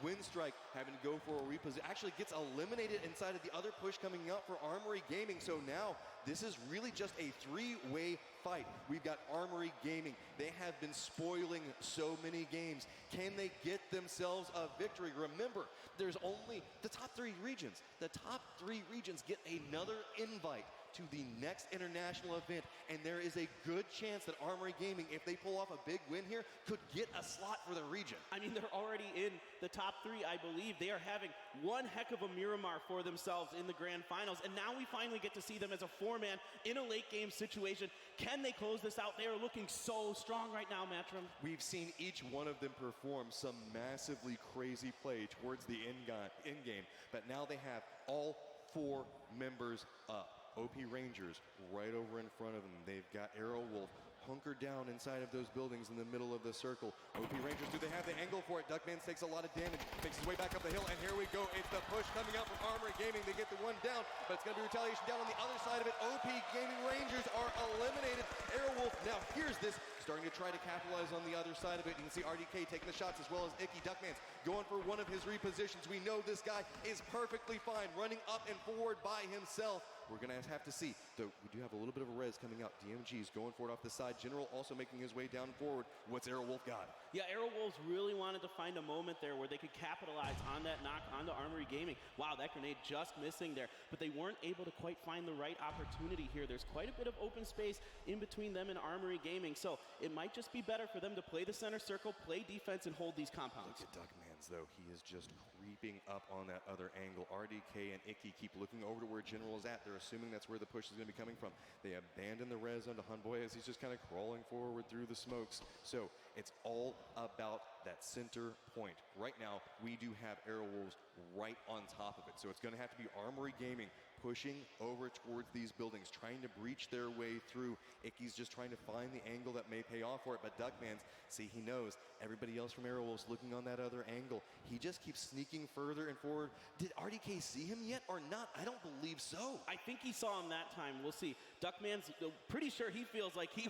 B: Windstrike having to go for a reposition, actually gets eliminated inside of the other push coming out for Armory Gaming. So now this is really just a 3-way fight. We've got Armory Gaming. They have been spoiling so many games. Can they get themselves a victory? Remember, there's only the top 3 regions. The top 3 regions get another invite to the next international event, and there is a good chance that Armory Gaming, if they pull off a big win here, could get a slot for the region.
A: I mean, they're already in the top 3, I believe. They are having one heck of a Miramar for themselves in the grand finals, and now we finally get to see them as a 4-man in a late game situation. Can they close this out? They are looking so strong right now, Matrim.
B: We've seen each one of them perform some massively crazy play towards the end game, but now they have all 4 members up. OP Rangers right over in front of them. They've got Aerowolf hunkered down inside of those buildings in the middle of the circle. OP Rangers, do they have the angle for it? Duckman takes a lot of damage, makes his way back up the hill, and here we go. It's the push coming out from Armory Gaming. They get the one down, but it's going to be retaliation down on the other side of it. OP Gaming Rangers are eliminated. Aerowolf now hears this, starting to try to capitalize on the other side of it. You can see RDK taking the shots as well as Icky. Duckman's going for one of his repositions. We know this guy is perfectly fine running up and forward by himself. We're going to have to see, though we do have a little bit of a res coming out. DMG's going for it off the side. General also making his way down forward. What's Aerowolf got?
A: Yeah, Aerowolves really wanted to find a moment there where they could capitalize on that knock onto Armory Gaming. Wow, that grenade just missing there, but they weren't able to quite find the right opportunity here. There's quite a bit of open space in between them and Armory Gaming, so it might just be better for them to play the center circle, play defense, and hold these compounds.
B: Look at Duckman's, though. He is just creeping up on that other angle. RDK and Icky keep looking over to where General is at. They're assuming that's where the push is going to be coming from. They abandon the res onto Hanboy as he's just kind of crawling forward through the smokes. So it's all about that center point. Right now, we do have Aerowolves right on top of it. So it's going to have to be Armory Gaming pushing over towards these buildings, trying to breach their way through. Icky's just trying to find the angle that may pay off for it, but Duckman's, see, he knows. Everybody else from Aerowolves looking on that other angle. He just keeps sneaking further and forward. Did RDK see him yet or not? I don't believe so.
A: I think he saw him that time. We'll see. Duckman's pretty sure he feels like he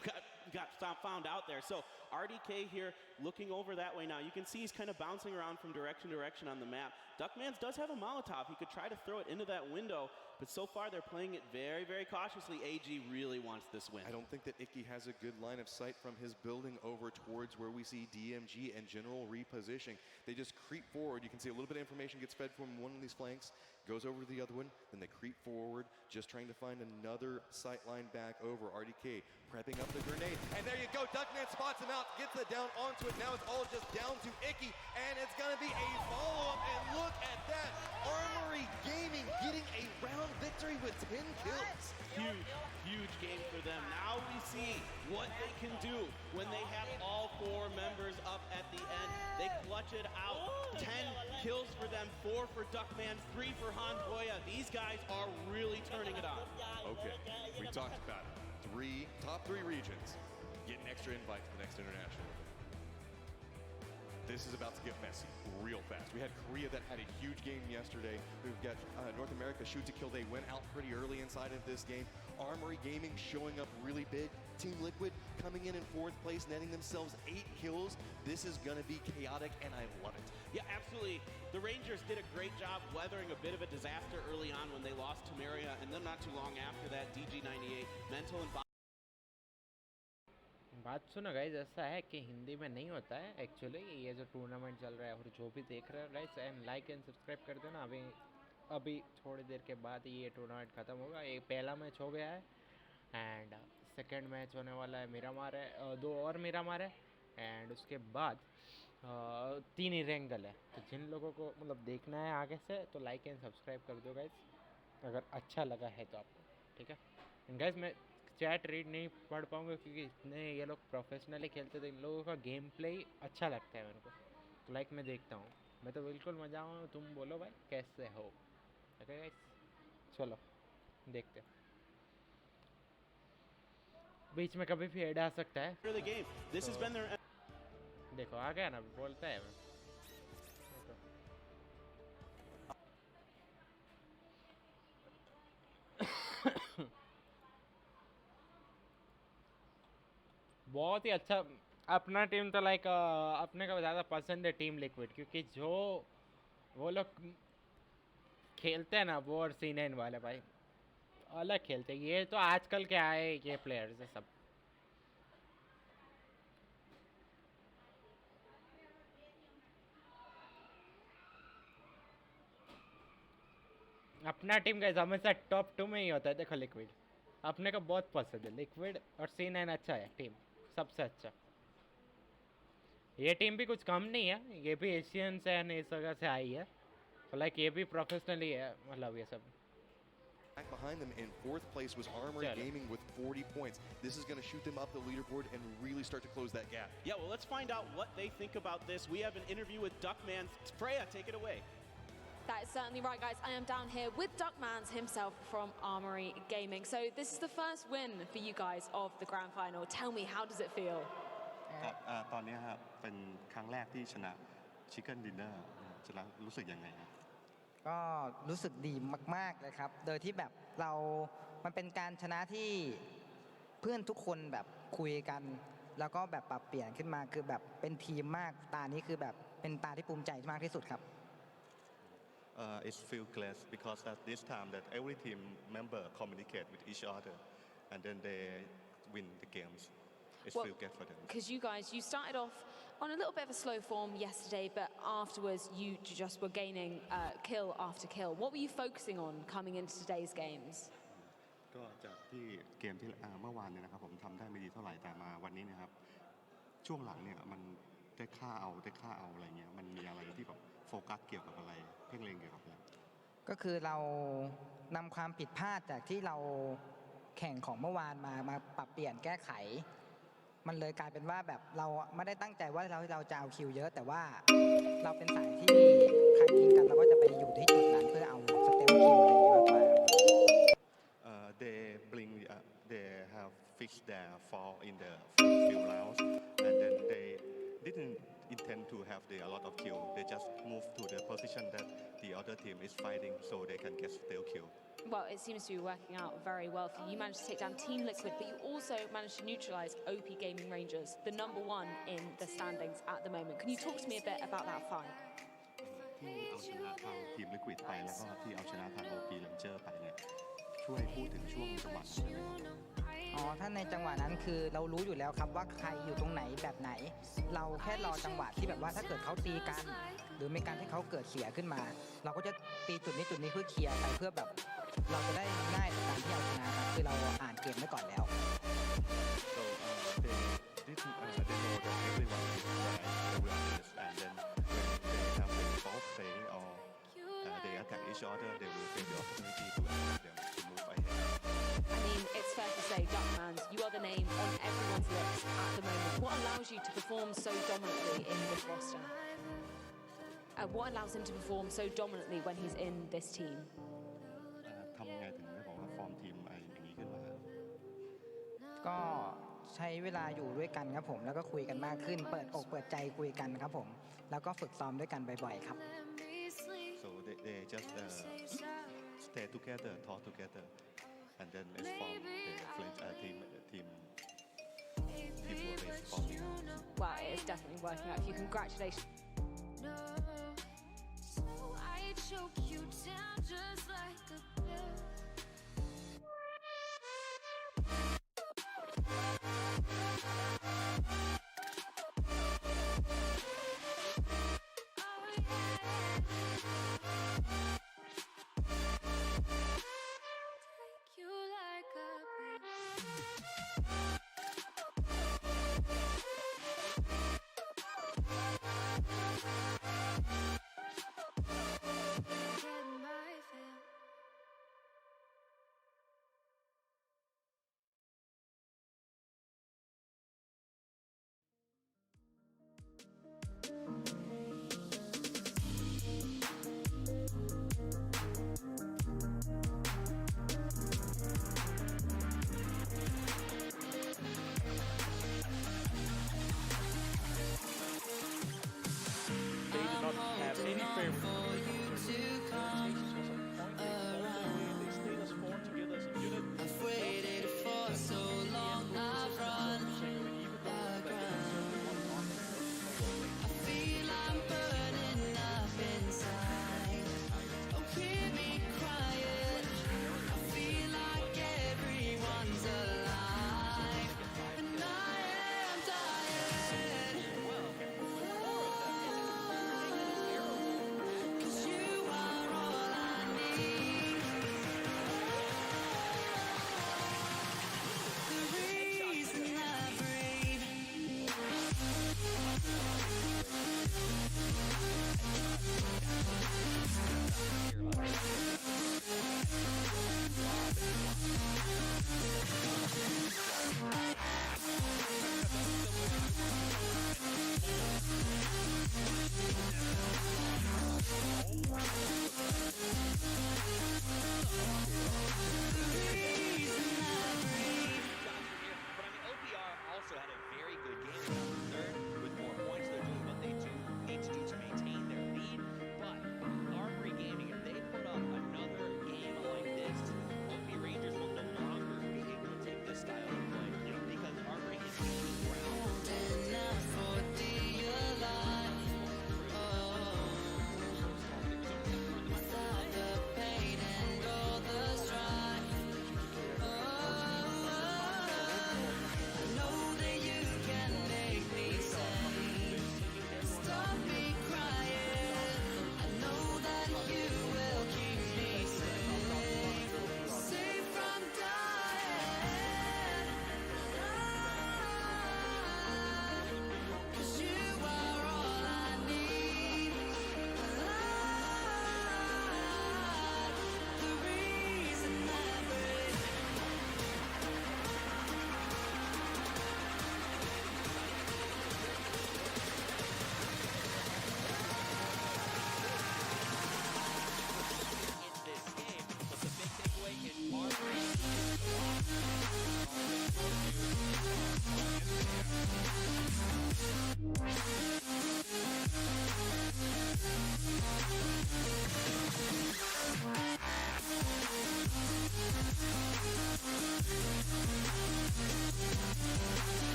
A: got found out there. So RDK here looking over that way now. You can see he's kind of bouncing around from direction to direction on the map. Duckman's does have a Molotov. He could try to throw it into that window, but so far they're playing it very, very cautiously. AG really wants this win.
B: I don't think that Icky has a good line of sight from his building over towards where we see DMG and General repositioning. They just creep forward. You can see a little bit of information gets fed from one of these flanks, goes over to the other one, then they creep forward, just trying to find another sight line back over. RDK prepping up the grenade, and there you go. Duckman spots him out, gets it down onto it. Now it's all just down to Icky, and it's going to be a follow-up, and look at that. Armory Gaming getting a round victory with 10 kills.
A: Huge, huge game for them. Now we see what they can do when they have all 4 members up at the end. They clutch it out. 10 kills for them, 4 for Duckman, 3 for Han Boya. These guys are really turning it on.
B: Okay, we talked about it. Top three regions get an extra invite to the next international. This is about to get messy real fast. We had Korea that had a huge game yesterday. We've got North America shoot to kill. They went out pretty early inside of this game. Armory Gaming showing up really big. Team Liquid coming in 4th place, netting themselves 8 kills. This is going to be chaotic, and I love it.
A: Yeah, absolutely. The Rangers did a great job weathering a bit of a disaster early on when they lost to Maria, and then not too long after that, DG98, mental and
E: बात सुनो guys, ऐसा है कि हिंदी में नहीं होता है actually ये जो टूर्नामेंट चल रहा है, और जो भी देख रहे हो guys and like and subscribe कर देना। अभी थोड़ी देर के बाद ये टूर्नामेंट ख़त्म होगा। ये पहला मैच हो गया है एंड सेकंड मैच होने वाला है। मिरामार है, 2 और मिरामार है एंड उसके बाद 3 ही रेंगल है। तो जिन लोगों को मतलब देखना है आगे से तो लाइक एंड सब्सक्राइब कर दो गाइज, अगर अच्छा लगा है तो आपको, ठीक है। एंड गाइज मैं चैट रीड नहीं पढ़ पाऊँगा क्योंकि इतने ये लोग प्रोफेशनली खेलते थे, इन लोगों का गेम प्ले अच्छा लगता है मेरे को, तो लाइक मैं देखता हूँ। मैं तो बिल्कुल मजा आऊँ, तुम बोलो भाई कैसे हो। ओके गाइस, चलो देखते हैं। बीच में कभी भी ऐड आ सकता है। देखो आ गया ना, बोलता है। बहुत ही अच्छा अपना टीम तो लाइक अपने को ज़्यादा पसंद है टीम लिक्विड, क्योंकि जो वो लोग खेलते हैं ना वो और C9 वाले भाई अलग खेलते हैं। ये तो आजकल के आए ये प्लेयर्स है सब। अपना टीम का हमेशा टॉप 2 में ही होता है। देखो लिक्विड अपने को बहुत पसंद है, लिक्विड और C9 अच्छा है टीम, सबसे अच्छा। ये टीम भी कुछ कम नहीं है, ये भी एशियन से एंड इस जगह से आई है, तो लाइक ये भी प्रोफेशनली है, मतलब ये सब।
B: Back behind them in 4th place was Armory Gaming with 40 points. This is going to shoot them up the leaderboard and really start to close that gap.
A: Yeah, well, let's find out what they think about this. We have an interview with Duckman. Freya, take it away.
F: That is certainly right, guys. I am down here with Duckmans himself from Armory Gaming. So this is the first win for you guys of the grand final. Tell me, how does it feel?
G: ตอนนี้ครับเป็นครั้งแรกที่ชนะ Chicken Dinner จะรู้สึกยังไงครับ
H: ก็รู้สึกดีมากๆเลยครับ โดยที่แบบมันเป็นการชนะที่เพื่อนทุกคนแบบคุยกัน แล้วก็แบบปรับเปลี่ยนขึ้นมาคือแบบเป็นทีมมากตานี้คือแบบเป็นตาที่ภูมิใจมากที่สุดครับ
G: It's feel glad because at this time that every team member communicate with each other and then they win the games. It's
F: Well,
G: feel good for them.
F: Because you started off on a little bit of a slow form yesterday, but afterwards you just were gaining kill after kill. What were you focusing on coming into today's games?
G: ก็จากที่เกมที่เมื่อวานเนี่ยนะครับผมทำได้ไม่ดีเท่าไหร่แต่มาวันนี้เนะครับช่วงหลังเนี่ยมันได้ค่าเอาอะไรเงี้ยมันมีอะไรที่แบบโฟกัสเกี่ยวกับอะไรเพ่งเล็งเกี่ยวกับอะไร
H: ก็คือเรานำความผิดพลาดจากที่เราแข่งของเมื่อวานมาปรับเปลี่ยนแก้ไข มันเลยกลายเป็นว่าแบบเราไม่ได้ตั้งใจว่าเราจะเอาคิวเยอะ แต่ว่าเราเป็นสายที่ใครยิงกันเราก็จะไปอยู่ที่จุดนั้นเพื่อเอาสเตลคิวอะไรอย่างนี้มากกว่า
G: they have fixed their fall in the first few rounds and then they didn't intend to have a lot of kill. They just move to the position that the other team is fighting so they can get steal kill.
F: Well, it seems to be working out very well for you. You managed to take down Team Liquid, but you also managed to neutralize OP Gaming Rangers, the number one in the standings at the moment. Can you talk to me a bit about that fight?
G: ที่เอาชนะทางทีม Liquid ไปแล้วก็ที่เอาชนะทาง OP Ranger ไปเนี่ยช่วยพูดถึงช่วงจังหวะนั้นได้ไหมครับ
H: อ๋อถ้าในจังหวะนั้นคือเรารู้อยู่แล้วครับว่าใครอยู่ตรงไหนแบบไหน เราแค่รอจังหวะที่แบบว่าถ้าเกิดเขาตีกัน หรือมีการที่เขาเกิดเสียขึ้นมา เราก็จะตีจุดนี้เพื่อเคลียร์ไปเพื่อแบบเราจะได้ง่ายต่อการที่เอาชนะครับคือเราอ่านเกมไว้ก่อนแล้ว
G: So they know that everyone is right, everyone is, and then when they have a false play or they attack each other, they will take the opportunity to attack them to move ahead.
F: I mean, it's fair to say, Duckmans, you are the name on everyone's lips at the moment. What allows you to perform so dominantly in this roster? What allows him to perform so dominantly when he's in this team?
G: ทำไงถึงได้บอกว่าฟอร์มทีมอะไรอย่างนี้ขึ้นมา
H: ก็ใช้เวลาอยู่ด้วยกันครับผมแล้วก็คุยกันมากขึ้น เปิดอกเปิดใจคุยกันครับผมแล้วก็ฝึกซ้อมด้วยกันบ่อยๆครับ
G: so they just stay together, talk together, and then let's form the French teamwork is forming out.
F: Well, it is definitely working out for you. Congratulations.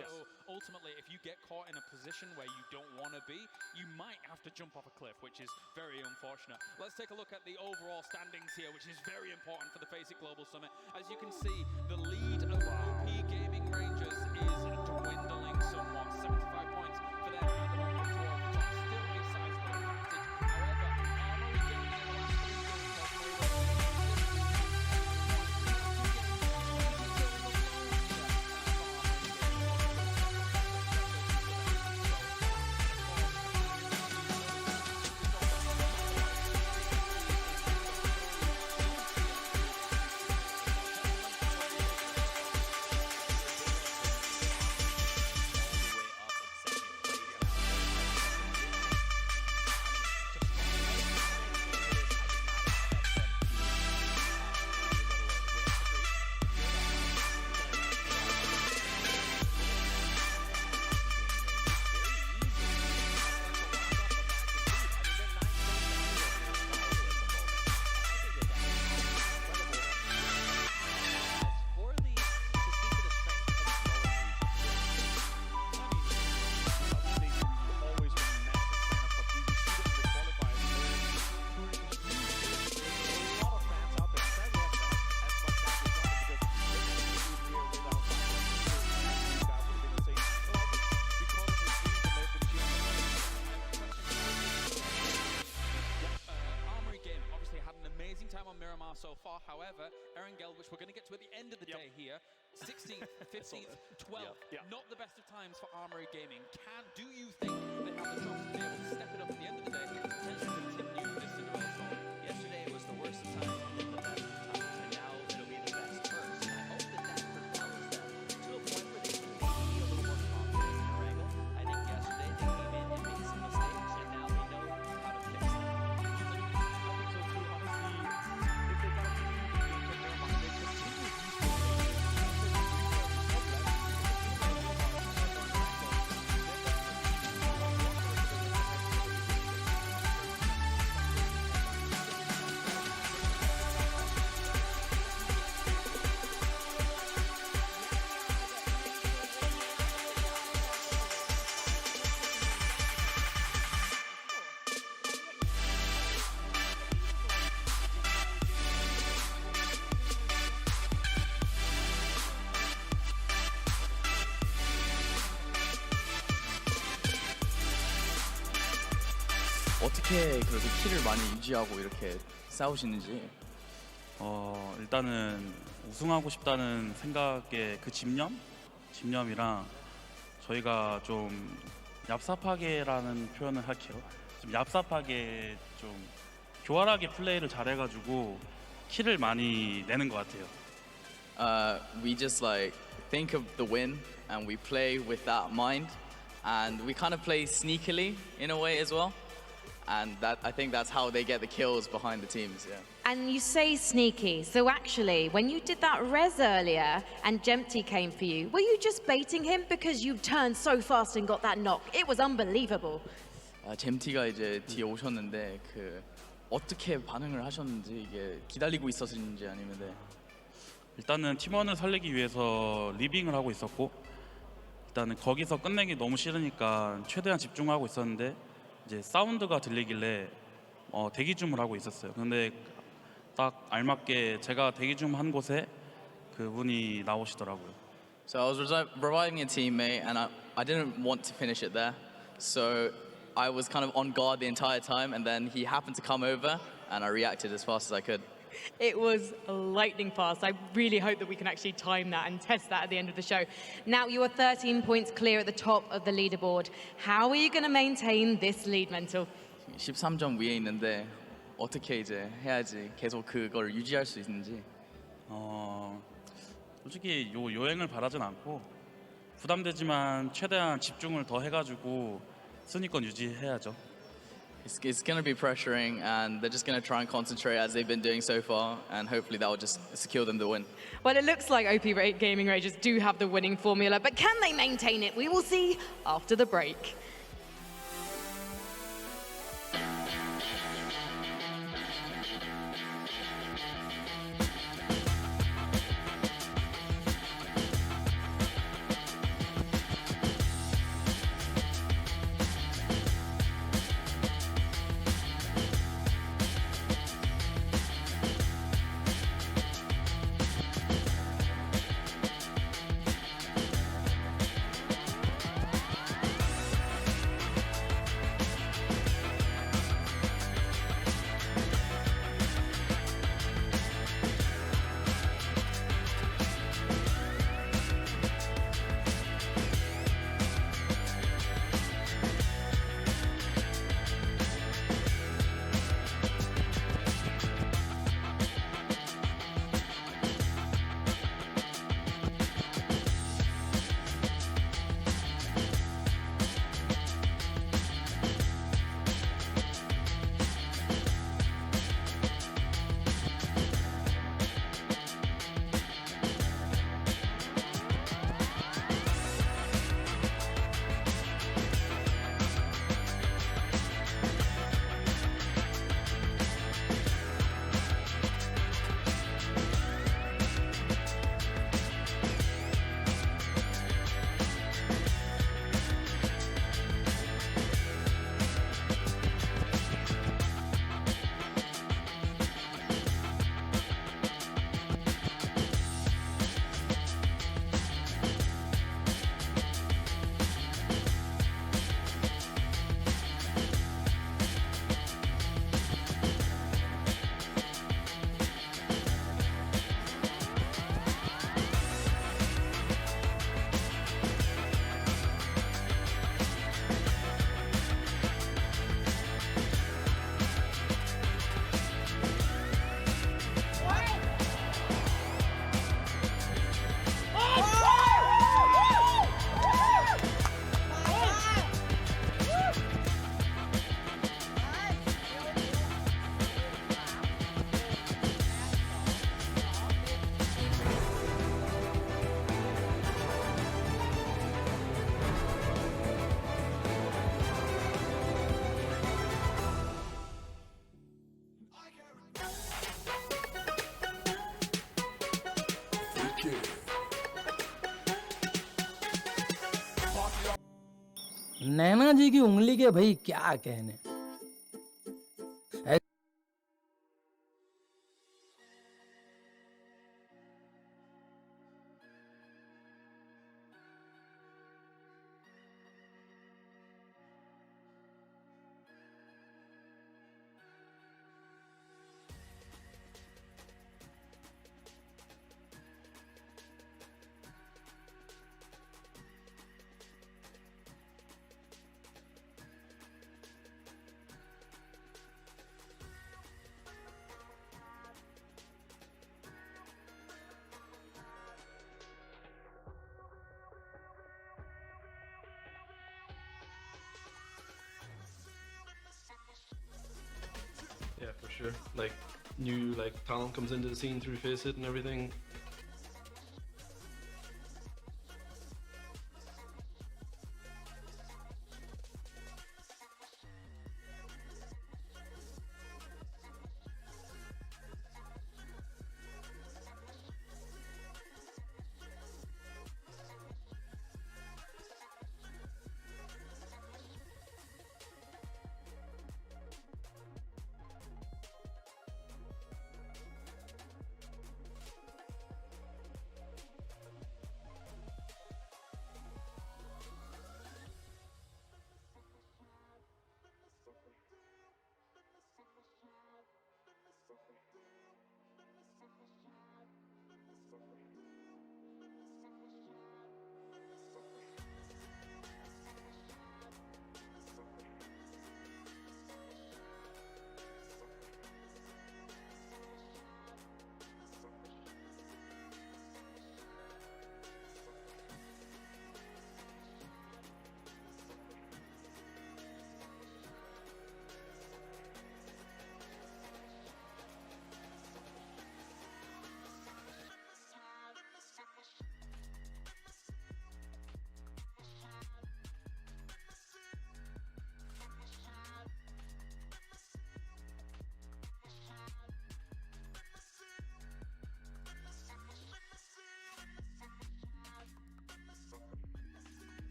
I: So ultimately, if you get caught in a position where you don't want to be, you might have to jump off a cliff, which is very unfortunate. Let's take a look at the overall standings here, which is very important for the FACEIT Global Summit. As you can see, the lead of OP Gaming Rangers is dwindling somewhat. 75 points for them at the moment towards the top. Still a sizable advantage. However, Armory Gaming in the last 3 games has made up 15th, 12th. Not the best of times for Armory Gaming. Do you think they have the chops to be able to step it up at the end of the day and potentially continue this Cinderella story? Yesterday it was the worst of times and then the best of times, and now it'll be the best first. I hope that propels them to a point where they can be a little more confident in their angle. I think yesterday they came in and made some mistakes, and now they know how to fix them.
J: 어떻게 그렇게 키를 많이 유지하고 이렇게 싸우시는지.
K: 일단은 우승하고 싶다는 생각의 그 집념이랑 저희가 좀 얍삽하게라는 표현을 할게요. 좀 얍삽하게 좀 교활하게 플레이를 잘해가지고 키를 많이 내는 것 같아요.
J: We just like think of the win and we play with that mind, and we kind of play sneakily in a way as well. And I think that's how they get the kills behind the teams, yeah.
F: And you say sneaky, so actually, when you did that res earlier and Jempty came for you, were you just baiting him because you turned so fast and got that knock? It was unbelievable.
J: 잼티가 이제 뒤에 오셨는데 그 어떻게 반응을 하셨는지, 이게 기다리고 있었는지 아니면
K: 일단은 팀원을 살리기 위해서 리빙을 하고 있었고, 일단은 거기서 끝내기 너무 싫으니까 최대한 집중하고 있었는데 이제 사운드가 들리길래 대기 줌을 하고 있었어요. 근데 딱 알맞게 제가 대기 줌 한 곳에 그분이 나오시더라고요.
J: So I was reviving a teammate and I didn't want to finish it there. So I was kind of on guard the entire time, and then he happened to come over and I reacted as fast as I could.
L: It was lightning fast. I really hope that we can actually time that and test that at the end of the show.
F: Now you are 13 points clear at the top of the leaderboard. How are you going to maintain this lead, Mental?
J: 13점 위에 있는데 어떻게 이제 해야지 계속 그걸 유지할 수 있는지.
K: 솔직히 요행을 바라진 않고 부담되지만 최대한 집중을 더 해가지고 순위권 유지해야죠.
J: It's going to be pressuring, and they're just going to try and concentrate as they've been doing so far, and hopefully that will just secure them the win.
L: Well, it looks like OP Gaming Rangers do have the winning formula, but can they maintain it? We will see after the break.
M: नैना जी की उंगली के भाई क्या कहने.
N: Yeah, for sure. Like, new talent comes into the scene through FACEIT and everything.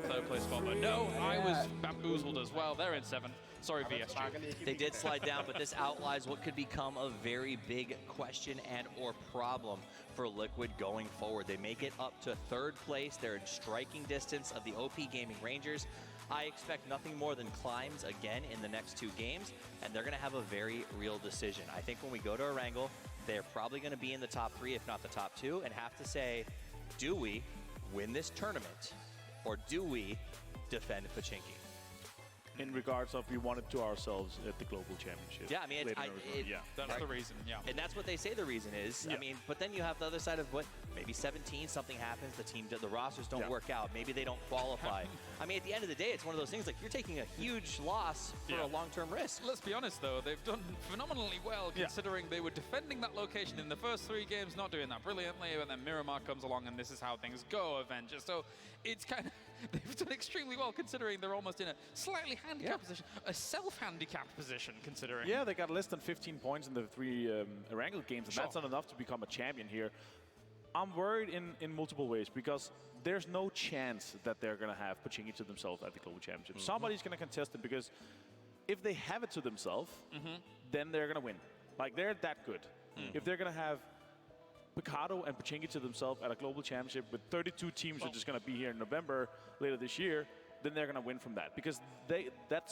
I: Third place spot, but no, I was bamboozled as well. They're in 7th. Sorry, VSG.
O: They did slide down, but this outlines what could become a very big question and or problem for Liquid going forward. They make it up to 3rd place. They're in striking distance of the OP Gaming Rangers. I expect nothing more than climbs again in the next 2 games, and they're going to have a very real decision. I think when we go to Erangel, they're probably going to be in the top 3, if not the top 2, and have to say, do we win this tournament, or do we defend Pochinki?
P: In regards of we want it to ourselves at the Global Championship.
O: Yeah, I mean,
I: that's the reason, yeah.
O: And that's what they say the reason is.
P: Yeah.
O: I mean, but then you have the other side of what, maybe 17, something happens, the rosters don't work out, maybe they don't qualify. I mean, at the end of the day, it's one of those things like you're taking a huge loss for a long-term risk.
I: Let's be honest, though, they've done phenomenally well considering they were defending that location in the first 3 games, not doing that brilliantly, and then Miramar comes along and this is how things go, Avengers. So it's kind of, they've done extremely well considering they're almost in a slightly handicapped position, a self-handicapped position considering.
P: Yeah, they got less than 15 points in the 3 Erangel games, and that's not enough to become a champion here. I'm worried in multiple ways because there's no chance that they're going to have Pochinki to themselves at the Global Championship. Somebody's going to contest it because if they have it to themselves, then they're going to win. Like, they're that good. If they're going to have Picardo and Pochinki to themselves at a Global Championship with 32 teams are just going to be here in November later this year, then they're going to win from that because these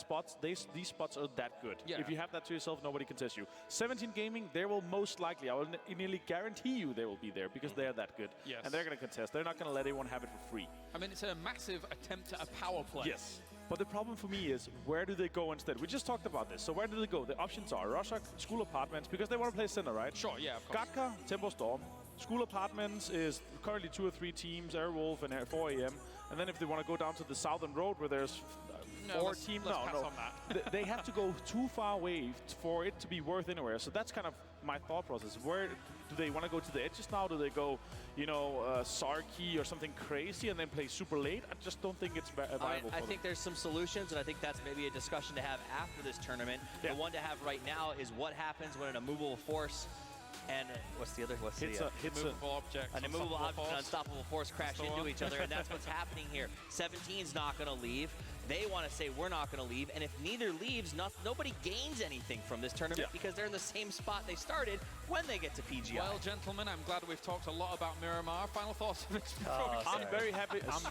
P: spots are that good.
I: Yeah.
P: If you have that to yourself, nobody can test you. 17 Gaming, they will most likely, I will nearly guarantee you they will be there because they're that good.
I: Yes.
P: And they're going to contest. They're not going to let anyone have it for free.
I: I mean, it's a massive attempt at a power play.
P: Yes. But the problem for me is, where do they go instead? We just talked about this. So where do they go? The options are Russia School Apartments, because they want to play center, right?
I: Sure, yeah, of course.
P: Gatka, Tempo Storm. School Apartments is currently 2 or 3 teams, Airwolf and 4 AM. And then if they want to go down to the Southern Road where there's 4 teams, they have to go too far away for it to be worth anywhere. So that's kind of my thought process. Where do they want to go to the edges now? Do they go, you know, Sarki or something crazy and then play super late? I just don't think it's viable for
O: I
P: them.
O: think there's some solutions, and I think that's maybe a discussion to have after this tournament.
P: Yeah.
O: The one to have right now is what happens when an immovable force and what's the other? What's
P: hits
O: the
I: immovable object?
O: An immovable object and unstoppable force crash into each other, and that's what's happening here. 17's not going to leave. They want to say we're not going to leave, and if neither leaves, nobody gains anything from this tournament because they're in the same spot they started when they get to PGI.
I: Well, gentlemen, I'm glad we've talked a lot about Miramar. Final thoughts of this?
P: I'm very happy. I'm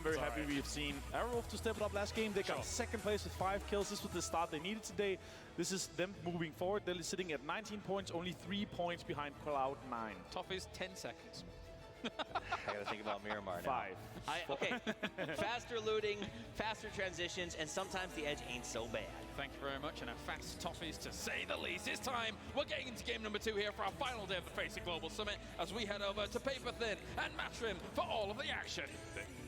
P: very happy we've seen Aerolf to step it up last game. They got second place with 5 kills. This was the start they needed today. This is them moving forward. They're sitting at 19 points, only 3 points behind Cloud9.
I: Toffee's 10 seconds.
O: I gotta think about Miramar now.
P: 5.
O: Okay, faster looting, faster transitions, and sometimes the edge ain't so bad.
I: Thank you very much, and a fast Toffees to say the least. This time, we're getting into game number 2 here for our final day of the FACEIT Global Summit as we head over to Paper Thin and Matchroom for all of the action.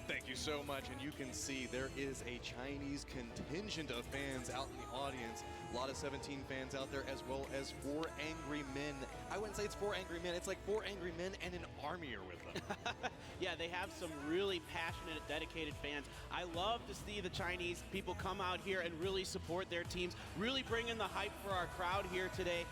B: Thank you so much, and you can see there is a Chinese contingent of fans out in the audience. A lot of 17 fans out there, as well as 4 angry men. I wouldn't say it's 4 angry men, it's like 4 angry men and an army are with them.
A: Yeah, they have some really passionate, dedicated fans. I love to see the Chinese people come out here and really support their teams, really bring in the hype for our crowd here today.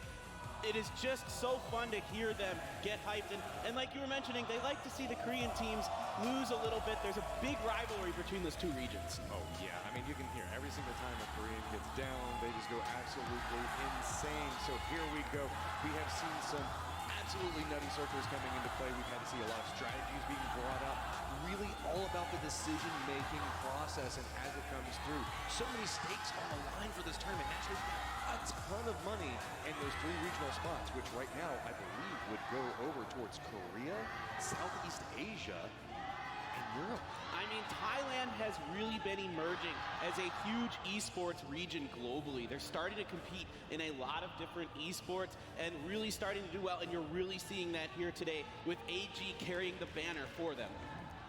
A: It is just so fun to hear them get hyped. And like you were mentioning, they like to see the Korean teams lose a little bit. There's a big rivalry between those 2 regions.
Q: Oh, yeah. I mean, you can hear every single time a Korean gets down, they just go absolutely insane. So here we go. We have seen some absolutely nutty circles coming into play. We've had to see a lot of strategies being brought up. Really all about the decision-making process and as it comes through. So many stakes on the line for this tournament. Naturally, a ton of money in those 3 regional spots, which right now I believe would go over towards Korea, Southeast Asia, and Europe.
A: I mean, Thailand has really been emerging as a huge esports region globally. They're starting to compete in a lot of different esports and really starting to do well, and you're really seeing that here today with AG carrying the banner for them.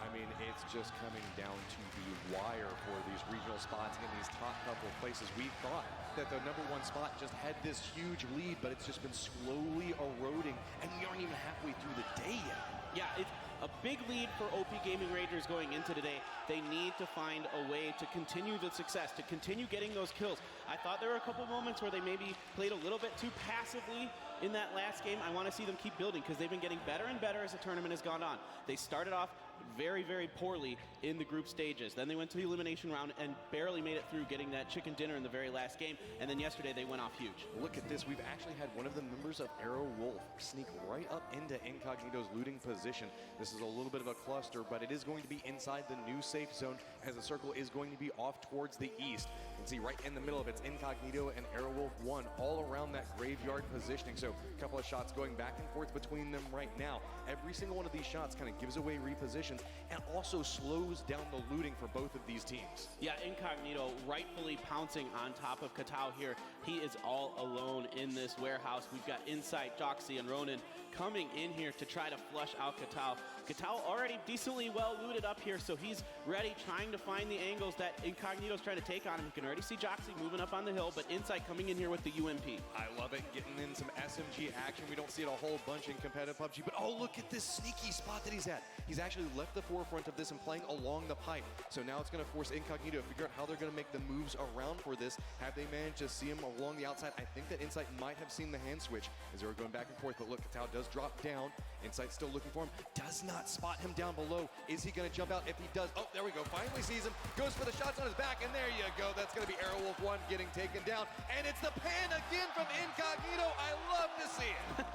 Q: I mean, it's just coming down to the wire for these regional spots in these top couple of places. We thought that the #1 spot just had this huge lead, but it's just been slowly eroding, and we aren't even halfway through the day yet.
A: Yeah, it's a big lead for OP Gaming Rangers going into today. They need to find a way to continue the success, to continue getting those kills. I thought there were a couple moments where they maybe played a little bit too passively, in that last game. I want to see them keep building because they've been getting better and better as the tournament has gone on. They started off very, very poorly in the group stages. Then they went to the elimination round and barely made it through, getting that chicken dinner in the very last game. And then yesterday they went off huge.
B: Look at this. We've actually had one of the members of Arrow Wolf sneak right up into Incognito's looting position. This is a little bit of a cluster, but it is going to be inside the new safe zone as the circle is going to be off towards the east. You can see right in the middle of it's Incognito and Arrow Wolf 1 all around that graveyard positioning. So a couple of shots going back and forth between them right now. Every single one of these shots kind of gives away repositions and also slows down the looting for both of these teams.
A: Yeah, Incognito rightfully pouncing on top of Katao here. He is all alone in this warehouse. We've got Insight, Joxy, and Ronan coming in here to try to flush out Katao. Katao already decently well looted up here, so he's ready, trying to find the angles that Incognito's trying to take on him. You can already see Joxy moving up on the hill, but Insight coming in here with the UMP.
B: I love it, getting in some SMG action. We don't see it a whole bunch in competitive PUBG, but oh, look at this sneaky spot that he's at. He's actually left the forefront of this and playing along the pipe. So now it's going to force Incognito to figure out how they're going to make the moves around for this. Have they managed to see him along the outside? I think that Insight might have seen the hand switch as they were going back and forth, but look, Katao does drop down. Insight still looking for him, does not spot him down below. Is he going to jump out? If he does, oh, there we go, finally sees him, goes for the shots on his back, and there you go. That's going to be Arrow Wolf 1 getting taken down, and it's the pan again from Incognito. I love to see it.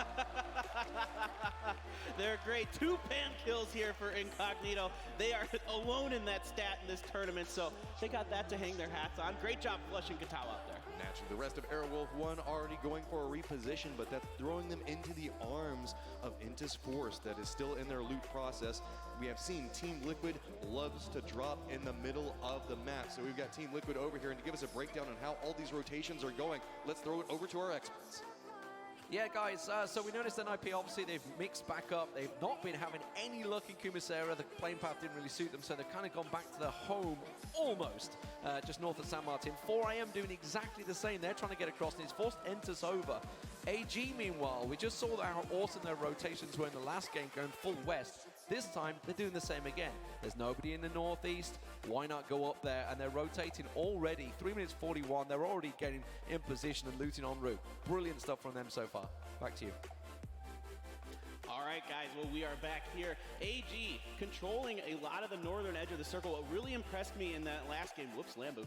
A: They're great. 2 pan kills here for Incognito. They are alone in that stat in this tournament, so they got that to hang their hats on. Great job flushing Katao out there.
B: Naturally, the rest of Arrow Wolf 1 already going for a reposition, but that's throwing them into the arms of Intis Force that is still in their loot process. We have seen Team Liquid loves to drop in the middle of the map. So we've got Team Liquid over here, and to give us a breakdown on how all these rotations are going, let's throw it over to our experts.
C: Yeah, guys, so we noticed NIP, obviously, they've mixed back up. They've not been having any luck in Kumasera. The playing path didn't really suit them, so they've kind of gone back to their home, almost, just north of San Martin. 4AM doing exactly the same. They're trying to get across, and it's forced Entus over. AG, meanwhile, we just saw how awesome their rotations were in the last game, going full west. This time, they're doing the same again. There's nobody in the northeast. Why not go up there? And they're rotating already. 3 minutes 41. They're already getting in position and looting en route. Brilliant stuff from them so far. Back to you.
A: All right, guys, well, we are back here. AG controlling a lot of the northern edge of the circle. What really impressed me in that last game, whoops, Lambu.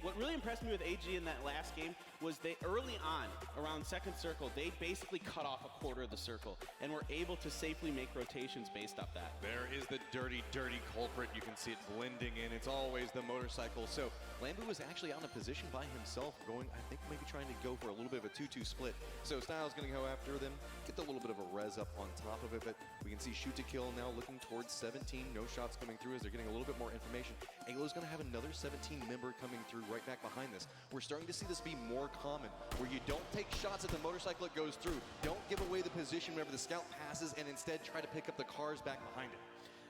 A: What really impressed me with AG in that last game was they early on, around second circle, they basically cut off a quarter of the circle and were able to safely make rotations based off that.
B: There is the dirty, dirty culprit. You can see it blending in. It's always the motorcycle. So Lambu was actually out in a position by himself, going, I think, maybe trying to go for a little bit of a 2-2 split. So Styles going to go after them, get a little bit of a res up on top of it, but we can see shoot to kill now looking towards 17. No shots coming through as they're getting a little bit more information. Alo's going to have another 17 member coming through right back behind this. We're starting to see this be more common, where you don't take shots at the motorcycle it goes through. Don't give away the position whenever the scout passes, and instead try to pick up the cars back behind it.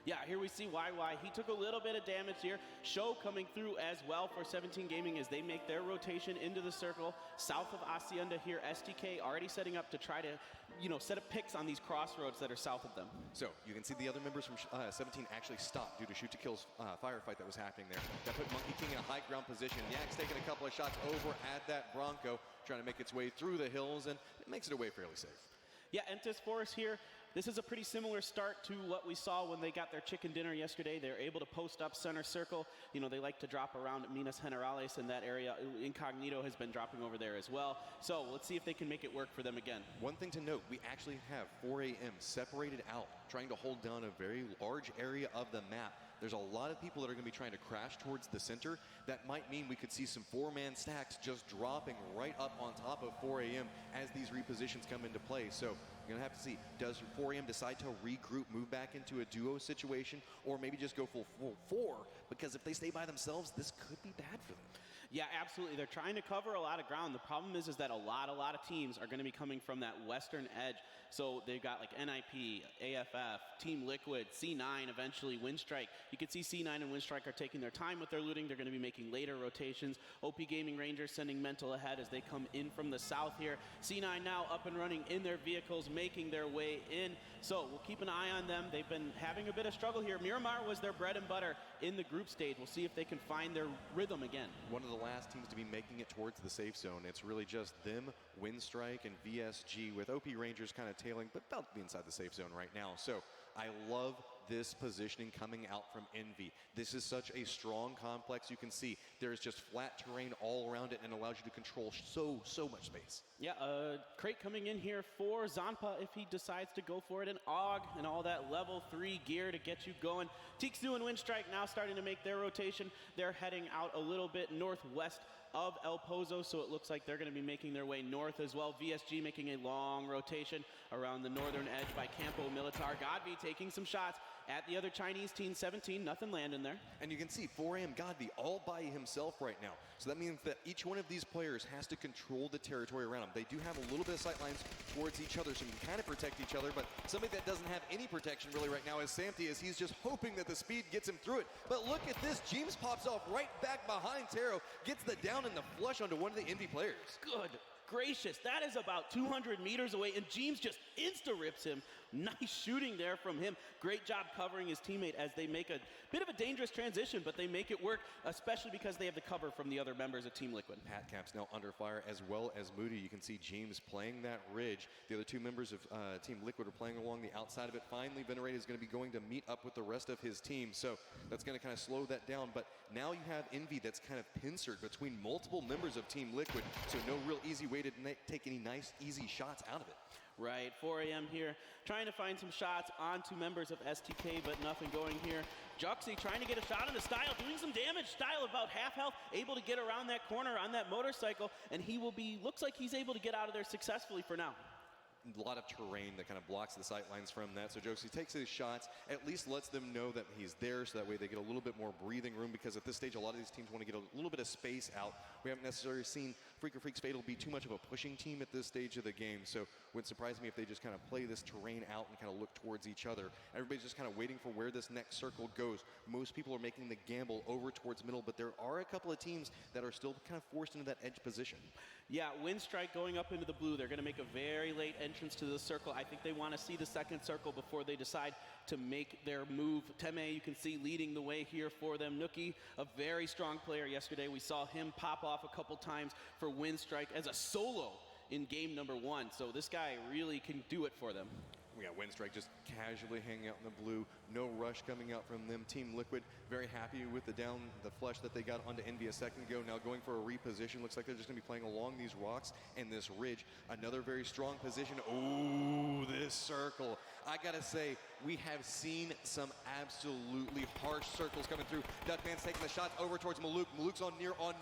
A: Yeah, here we see YY. He took a little bit of damage here. Show coming through as well for 17 Gaming as they make their rotation into the circle. South of Hacienda here, STK already setting up to try to, set up picks on these crossroads that are south of them.
B: So you can see the other members from 17 actually stopped due to shoot to kill's firefight that was happening there. That put Monkey King in a high ground position. Yak's taking a couple of shots over at that Bronco, trying to make its way through the hills, and it makes it away fairly safe.
A: Yeah, Entis Force here. This is a pretty similar start to what we saw when they got their chicken dinner yesterday. They're able to post up center circle. They like to drop around Minas Generales in that area. Incognito has been dropping over there as well. So let's see if they can make it work for them again.
B: One thing to note, we actually have 4AM separated out, trying to hold down a very large area of the map. There's a lot of people that are going to be trying to crash towards the center. That might mean we could see some 4-man stacks just dropping right up on top of 4AM as these repositions come into play. So you're going to have to see, does 4AM decide to regroup, move back into a duo situation, or maybe just go full 4? Because if they stay by themselves, this could be bad for them.
A: Yeah, absolutely. They're trying to cover a lot of ground. The problem is that a lot of teams are going to be coming from that western edge. So they've got like NIP, AFF, Team Liquid, C9, eventually Windstrike. You can see C9 and Windstrike are taking their time with their looting. They're going to be making later rotations. OP Gaming Rangers sending Mental ahead as they come in from the south here. C9 now up and running in their vehicles, making their way in. So we'll keep an eye on them. They've been having a bit of struggle here. Miramar was their bread and butter in the group stage. We'll see if they can find their rhythm again.
B: One of the last teams to be making it towards the safe zone. It's really just them, Windstrike, and VSG, with OP Rangers kind of tailing, but about to be inside the safe zone right now. So I love this positioning coming out from Envy. This is such a strong complex. You can see there's just flat terrain all around it and allows you to control so much space.
A: Yeah, Crate coming in here for Zanpa if he decides to go for it. An AUG and all that level 3 gear to get you going. Tixu and Windstrike now starting to make their rotation. They're heading out a little bit northwest of El Pozo, so it looks like they're going to be making their way north as well. VSG making a long rotation around the northern edge by Campo Militar. Godby taking some shots at the other Chinese team, 17, nothing landing there.
B: And you can see 4AM Godby all by himself right now. So that means that each one of these players has to control the territory around them. They do have a little bit of sight lines towards each other, so you can kind of protect each other, but somebody that doesn't have any protection really right now is Samty, as he's just hoping that the speed gets him through it. But look at this, James pops off right back behind Taro, gets the down and the flush onto one of the Envy players.
A: Good gracious, that is about 200 meters away, and James just insta-rips him. Nice shooting there from him. Great job covering his teammate as they make a bit of a dangerous transition, but they make it work, especially because they have the cover from the other members of Team Liquid.
B: Patcap's now under fire, as well as Moody. You can see James playing that ridge. The other two members of Team Liquid are playing along the outside of it. Finally, Venerate is going to be going to meet up with the rest of his team, so that's going to kind of slow that down. But now you have Envy that's kind of pincered between multiple members of Team Liquid, so no real easy way to take any nice, easy shots out of it.
A: Right, 4AM here, trying to find some shots onto members of STK, but nothing going here. Juxie trying to get a shot into Style, doing some damage. Style about half health, able to get around that corner on that motorcycle, and he will be, looks like he's able to get out of there successfully for now.
B: A lot of terrain that kind of blocks the sight lines from that. So Josie takes his shots, at least lets them know that he's there, so that way they get a little bit more breathing room, because at this stage, a lot of these teams want to get a little bit of space out. We haven't necessarily seen Freaker Freaks Fatal be too much of a pushing team at this stage of the game, so it wouldn't surprise me if they just kind of play this terrain out and kind of look towards each other. Everybody's just kind of waiting for where this next circle goes. Most people are making the gamble over towards middle, but there are a couple of teams that are still kind of forced into that edge position.
A: Yeah, Windstrike going up into the blue. They're going to make a very late entrance to the circle. I think they want to see the second circle before they decide to make their move. Teme, you can see, leading the way here for them. Nookie, a very strong player yesterday. We saw him pop off a couple times for Windstrike as a solo in game number 1. So this guy really can do it for them.
B: We got Windstrike just casually hanging out in the blue. No rush coming out from them. Team Liquid very happy with the flush that they got onto Envy a second ago. Now going for a reposition. Looks like they're just going to be playing along these rocks and this ridge. Another very strong position. Oh, this circle. I got to say, we have seen some absolutely harsh circles coming through. Duckman's taking the shots over towards Maluk. Maluk's on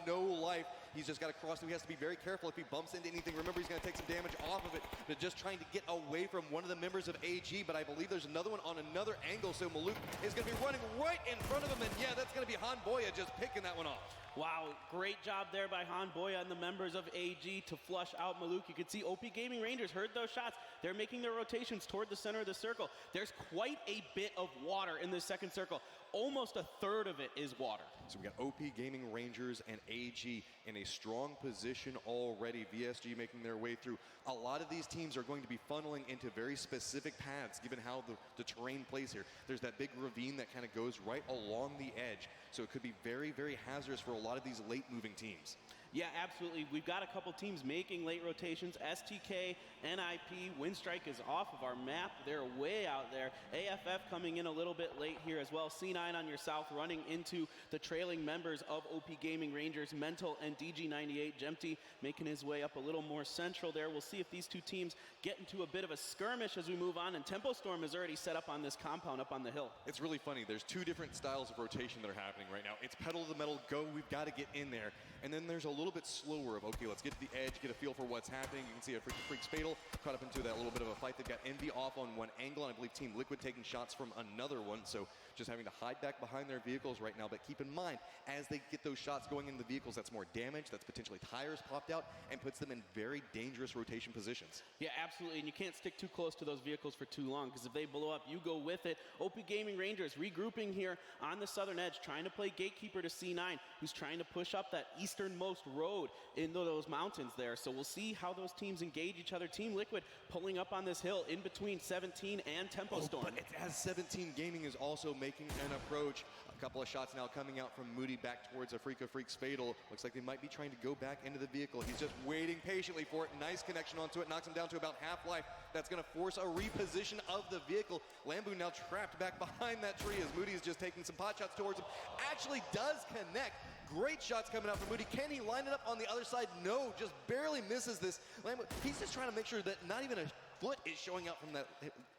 B: no life. He's just got to cross through. He has to be very careful if he bumps into anything. Remember, he's going to take some damage off of it. But just trying to get away from one of the members of AG. But I believe there's another one on another angle. So Maluk is going to be running right in front of him. And yeah, that's going to be Han Boya just picking that one off.
A: Wow, great job there by Han Boya and the members of AG to flush out Maluk. You can see OP Gaming Rangers heard those shots. They're making their rotations toward the center of the circle. There's quite a bit of water in this second circle. Almost a third of it is water.
B: So we got OP Gaming Rangers and AG in a strong position already. VSG making their way through. A lot of these teams are going to be funneling into very specific paths, given how the terrain plays here. There's that big ravine that kind of goes right along the edge. So it could be very, very hazardous for a lot of these late moving teams.
A: Yeah, absolutely. We've got a couple teams making late rotations. STK, NIP, Windstrike is off of our map. They're way out there. AFF coming in a little bit late here as well. C9 on your south running into the trailing members of OP Gaming Rangers, Mental and DG98. Jemty making his way up a little more central there. We'll see if these two teams get into a bit of a skirmish as we move on. And Tempo Storm is already set up on this compound up on the hill.
B: It's really funny. There's two different styles of rotation that are happening right now. It's pedal to the metal, go, we've got to get in there. And then there's a little bit slower of, okay, let's get to the edge, get a feel for what's happening. You can see a Freaks Fatal caught up into that little bit of a fight. They've got Envy off on one angle, and I believe Team Liquid taking shots from another one. So just having to hide back behind their vehicles right now. But keep in mind, as they get those shots going into the vehicles, that's more damage, that's potentially tires popped out, and puts them in very dangerous rotation positions.
A: Yeah, absolutely, and you can't stick too close to those vehicles for too long, because if they blow up, you go with it. OP Gaming Rangers regrouping here on the southern edge, trying to play gatekeeper to C9, who's trying to push up that easternmost road into those mountains there. So we'll see how those teams engage each other. Team Liquid pulling up on this hill in between 17 and Tempo Storm.
B: But it's as 17 Gaming is also making an approach. A couple of shots now coming out from Moody back towards a Freak of Freaks Fatal. Looks like they might be trying to go back into the vehicle. He's just waiting patiently for it. Nice connection onto it. Knocks him down to about half-life. That's going to force a reposition of the vehicle. Lambu now trapped back behind that tree as Moody is just taking some pot shots towards him. Actually does connect. Great shots coming out from Moody. Can he line it up on the other side? No, just barely misses this. Lambu, he's just trying to make sure that not even a foot is showing out from that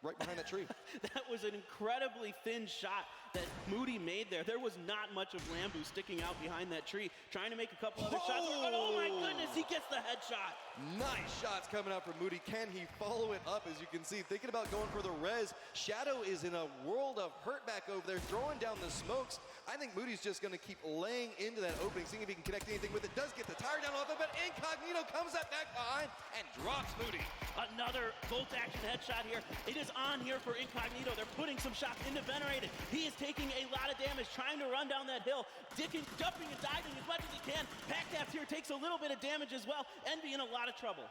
B: right behind that tree.
A: That was an incredibly thin shot that Moody made there. There was not much of Lambu sticking out behind that tree, trying to make a couple other shots. Oh my goodness, he gets the headshot.
B: Nice shots coming out from Moody. Can he follow it up? As you can see, thinking about going for the res. Shadow is in a world of hurt back over there, throwing down the smokes. I think Moody's just going to keep laying into that opening, seeing if he can connect anything with it. Does get the tire down off it, but Incognito comes up back behind and drops Moody.
A: Another bolt action headshot here. It is on here for Incognito. They're putting some shots into Venerated. He is taking a lot of damage, trying to run down that hill. Jumping and diving as much as he can. Packcaps here takes a little bit of damage as well. Envy in a lot of trouble.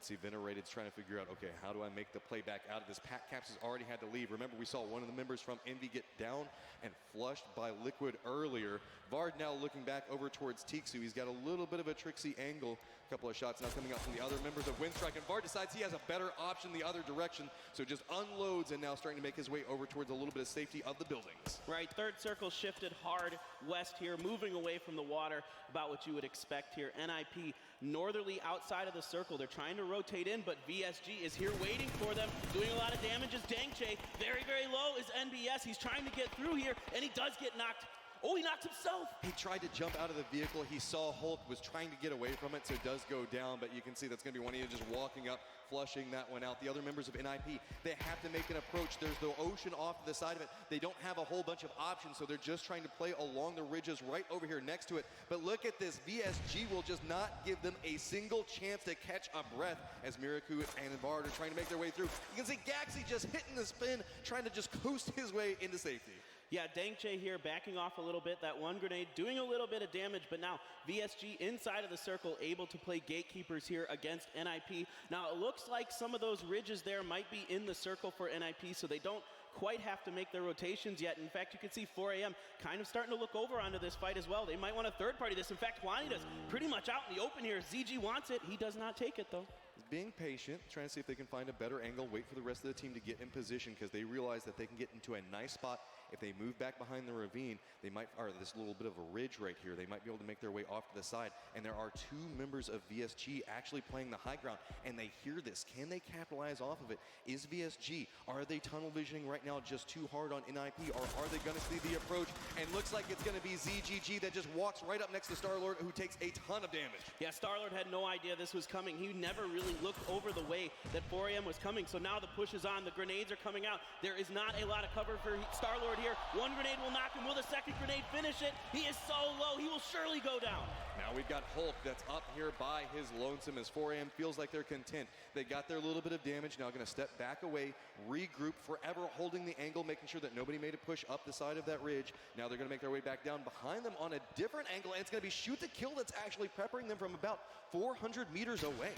B: See, Venerated's trying to figure out, okay, how do I make the play back out of this? Packcaps has already had to leave. Remember, we saw one of the members from Envy get down and flushed by Liquid earlier. Vard now looking back over towards Tixu. He's got a little bit of a tricksy angle. A couple of shots now coming out from the other members of Windstrike, and Vard decides he has a better option the other direction, so just unloads and now starting to make his way over towards a little bit of safety of the buildings.
A: Right, third circle shifted hard west here, moving away from the water, about what you would expect here. NIP northerly outside of the circle. They're trying to rotate in, but VSG is here waiting for them, doing a lot of damage. Is Dangche very, very low is NBS. He's trying to get through here, and he does get knocked. Oh, he knocked himself.
B: He tried to jump out of the vehicle. He saw Hulk was trying to get away from it, so it does go down, but you can see that's going to be one of you just walking up, flushing that one out. The other members of NIP, they have to make an approach. There's the ocean off to the side of it. They don't have a whole bunch of options, so they're just trying to play along the ridges right over here next to it. But look at this. VSG will just not give them a single chance to catch a breath as Miraku and Vard are trying to make their way through. You can see Gaxi just hitting the spin, trying to just coast his way into safety.
A: Yeah, Dangche here backing off a little bit. That one grenade doing a little bit of damage, but now VSG inside of the circle able to play gatekeepers here against NIP. Now it looks like some of those ridges there might be in the circle for NIP, so they don't quite have to make their rotations yet. In fact, you can see 4AM kind of starting to look over onto this fight as well. They might want to third party this. In fact, Juanitas pretty much out in the open here. ZG wants it. He does not take it though.
B: Being patient, trying to see if they can find a better angle, wait for the rest of the team to get in position because they realize that they can get into a nice spot. If they move back behind the ravine, they might, or this little bit of a ridge right here, they might be able to make their way off to the side. And there are two members of VSG actually playing the high ground, and they hear this. Can they capitalize off of it? Is VSG, are they tunnel visioning right now just too hard on NIP, or are they going to see the approach? And looks like it's going to be ZGG that just walks right up next to Starlord, who takes a ton of damage.
A: Yeah, Starlord had no idea this was coming. He never really looked over the way that 4AM was coming, so now the push is on. The grenades are coming out. There is not a lot of cover for Starlord here. One grenade will knock him. Will the second grenade finish it? He is so low, he will surely go down.
B: Now we've got Hulk that's up here by his lonesome as 4AM feels like they're content. They got their little bit of damage, now going to step back away, regroup, forever holding the angle, making sure that nobody made a push up the side of that ridge. Now they're going to make their way back down behind them on a different angle, and it's going to be shoot to kill that's actually peppering them from about 400 meters away.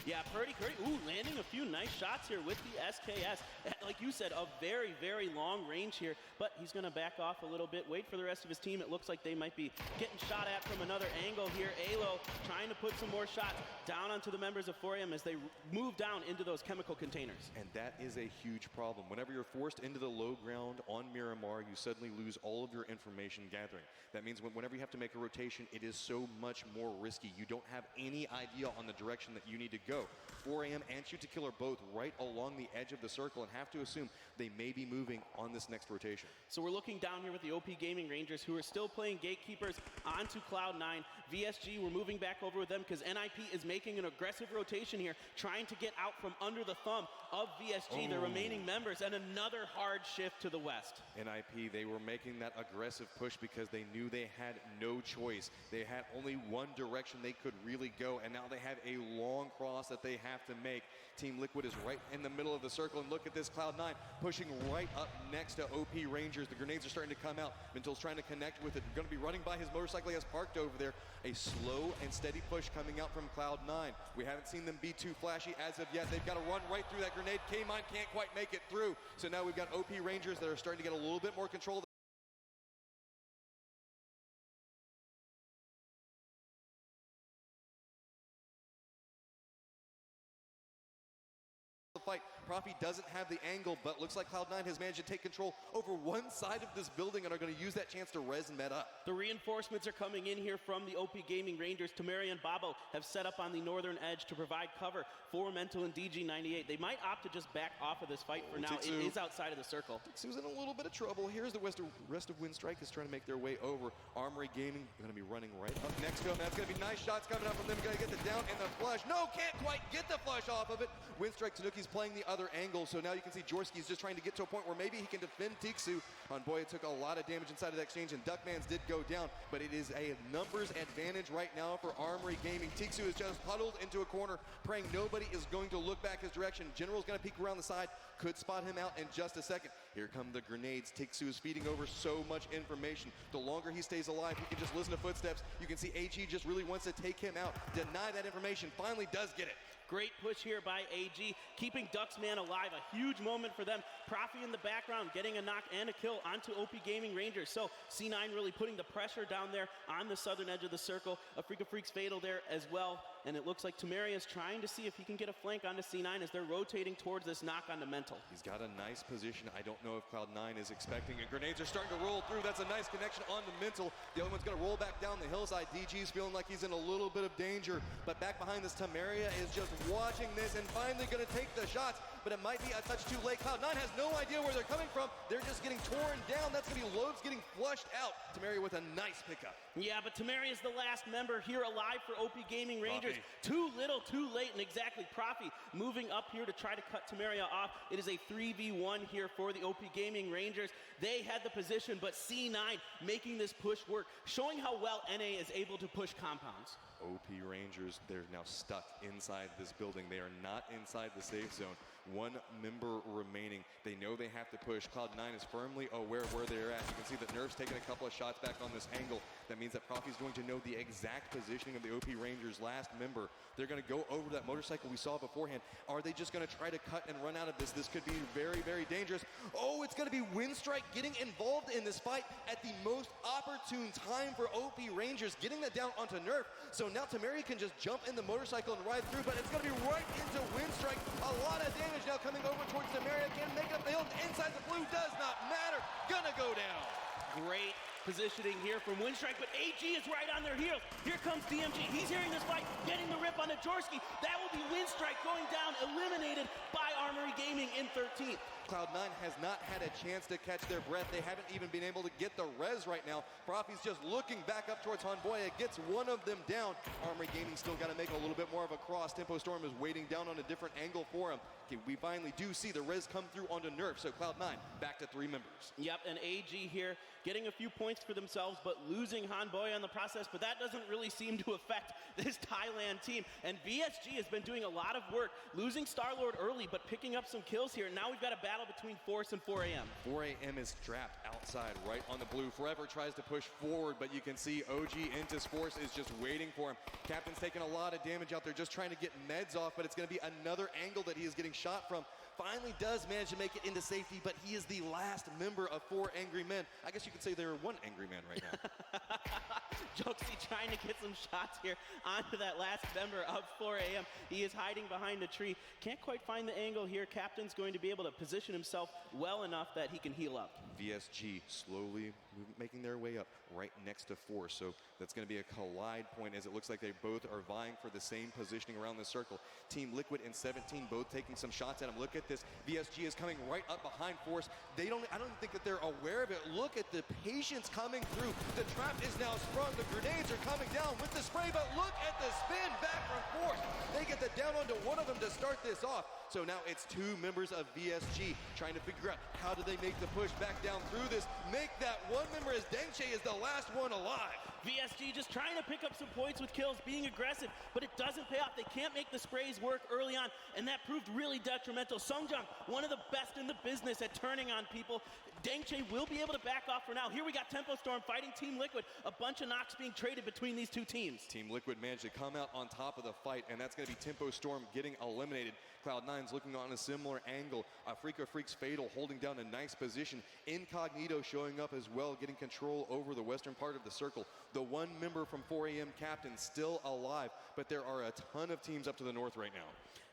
A: Yeah, Purdy Curry, landing a few nice shots here with the SKS. Like you said, a very, very long range here, but he's going to back off a little bit, wait for the rest of his team. It looks like they might be getting shot at from another angle here. Alo trying to put some more shots down onto the members of 4AM as they move down into those chemical containers.
B: And that is a huge problem. Whenever you're forced into the low ground on Miramar, you suddenly lose all of your information gathering. That means whenever you have to make a rotation, it is so much more risky. You don't have any idea on the direction that you need to go. 4AM and Shoot to Kill are both right along the edge of the circle and have to assume they may be moving on this next rotation.
A: So we're looking down here with the OP Gaming Rangers, who are still playing gatekeepers onto Cloud9. VSG, we're moving back over with them because NIP is making an aggressive rotation here, trying to get out from under the thumb of VSG, their remaining members, and another hard shift to the west.
B: NIP, they were making that aggressive push because they knew they had no choice. They had only one direction they could really go, and now they have a long cross that they have to make. Team Liquid is right in the middle of the circle, and look at this, Cloud9 pushing right up next to OP Rangers. The grenades are starting to come out. Mintel's trying to connect with it. Going to be running by his motorcycle. He has parked over there. A a slow and steady push coming out from Cloud9. We haven't seen them be too flashy as of yet. They've got to run right through that grenade. K-Mine can't quite make it through. So now we've got OP Rangers that are starting to get a little bit more control of the fight. Profi doesn't have the angle, but looks like Cloud9 has managed to take control over one side of this building and are going to use that chance to res med up.
A: The reinforcements are coming in here from the OP Gaming Rangers. Tamari and Babo have set up on the northern edge to provide cover for Mental and DG98. They might opt to just back off of this fight for now.
B: Tixu.
A: It is outside of the circle.
B: Tixu's in a little bit of trouble. Here's the rest of Windstrike is trying to make their way over. Armory Gaming going to be running right up next to him. That's going to be nice shots coming up from them. Going to get the down and the flush. No, can't quite get the flush off of it. Windstrike Tanuki's playing the other angle, so now you can see Jorski's just trying to get to a point where maybe he can defend Tixu. Hanboya took a lot of damage inside of that exchange, and Duckmans did go down, but it is a numbers advantage right now for Armory Gaming. Tixu is just huddled into a corner, praying nobody is going to look back his direction. General's going to peek around the side, could spot him out in just a second. Here come the grenades. Tixu is feeding over so much information. The longer he stays alive, he can just listen to footsteps. You can see AG just really wants to take him out, deny that information, finally does get it.
A: Great push here by AG, keeping Ducksman alive. A huge moment for them. Profi in the background, getting a knock and a kill onto OP Gaming Rangers. So C9 really putting the pressure down there on the southern edge of the circle. A Freak of Freaks fatal there as well. And it looks like Tamari is trying to see if he can get a flank onto C9 as they're rotating towards this knock onto Mental.
B: He's got a nice position. I don't know if Cloud9 is expecting it. Grenades are starting to roll through. That's a nice connection on the Mental. The other one's going to roll back down the hillside. DG's feeling like he's in a little bit of danger. But back behind this, Tamaria is just watching this and finally going to take the shots. But it might be a touch too late. Cloud9 has no idea where they're coming from. They're just getting torn down. That's going to be loads getting flushed out. Tamaria with a nice pickup.
A: Yeah, but Tamari is the last member here alive for OP Gaming Rangers. Too little, too late, and exactly. Profi moving up here to try to cut Tamaria off. It is a 3v1 here for the OP Gaming Rangers. They had the position, but C9 making this push work, showing how well NA is able to push compounds.
B: OP Rangers, they're now stuck inside this building. They are not inside the safe zone. One member remaining. They know they have to push. Cloud9 is firmly aware of where they're at. You can see that Nerf's taking a couple of shots back on this angle. That means that Profi's going to know the exact positioning of the OP Rangers' last member. They're going to go over that motorcycle we saw beforehand. Are they just going to try to cut and run out of this? This could be very, very dangerous. Oh, it's going to be Windstrike getting involved in this fight at the most opportune time for OP Rangers, getting that down onto Nerf. So now Tamari can just jump in the motorcycle and ride through, but it's going to be right into Windstrike. A lot of damage now coming over towards Tamari. Can't make it up the hill. Inside the blue does not matter. Gonna go down.
A: Great positioning here from Windstrike, but AG is right on their heels. Here comes DMG. He's hearing this fight, getting the rip on the Jorski. That will be Windstrike going down, eliminated by Armory Gaming in 13th.
B: Cloud9 has not had a chance to catch their breath. They haven't even been able to get the res right now. Profi's just looking back up towards Hanboya, gets one of them down. Armory Gaming still got to make a little bit more of a cross. Tempo Storm is waiting down on a different angle for him. Okay, we finally do see the res come through onto Nerf, so Cloud9 back to 3 members.
A: Yep, and AG here getting a few points for themselves, but losing Hanboya in the process, but that doesn't really seem to affect this Thailand team. And VSG has been doing a lot of work, losing Starlord early, but picking up some kills here. Now we've got a battle between Force and 4AM.
B: 4AM is trapped outside right on the blue. Forever tries to push forward, but you can see OG Intis Force is just waiting for him. Captain's taking a lot of damage out there, just trying to get meds off, but it's going to be another angle that he is getting shot from. Finally does manage to make it into safety, but he is the last member of 4 Angry Men. I guess you could say there are 1 Angry Man right now.
A: Jokesy trying to get some shots here onto that last member of 4AM. He is hiding behind a tree. Can't quite find the angle here. Captain's going to be able to position himself well enough that he can heal up.
B: VSG slowly making their way up right next to Force. So that's going to be a collide point as it looks like they both are vying for the same positioning around the circle. Team Liquid and 17 both taking some shots at him. Look at this. VSG is coming right up behind Force. I don't think that they're aware of it. Look at the patience coming through. The trap is now sprung. The grenades are coming down with the spray, but look at the spin back from Force. They get the down onto one of them to start this off. So now it's 2 members of VSG trying to figure out how do they make the push back down through this. Make that one member as Dengche is the last one alive.
A: VSG just trying to pick up some points with kills, being aggressive, but it doesn't pay off. They can't make the sprays work early on, and that proved really detrimental. Sungjung, one of the best in the business at turning on people. Dengche will be able to back off for now. Here we got Tempo Storm fighting Team Liquid. A bunch of knocks being traded between these two teams.
B: Team Liquid managed to come out on top of the fight, and that's going to be Tempo Storm getting eliminated. Cloud9's looking on a similar angle. Afrika Freaks Fatal holding down a nice position. Incognito showing up as well, getting control over the western part of the circle. The one member from 4AM Captain still alive, but there are a ton of teams up to the north right now.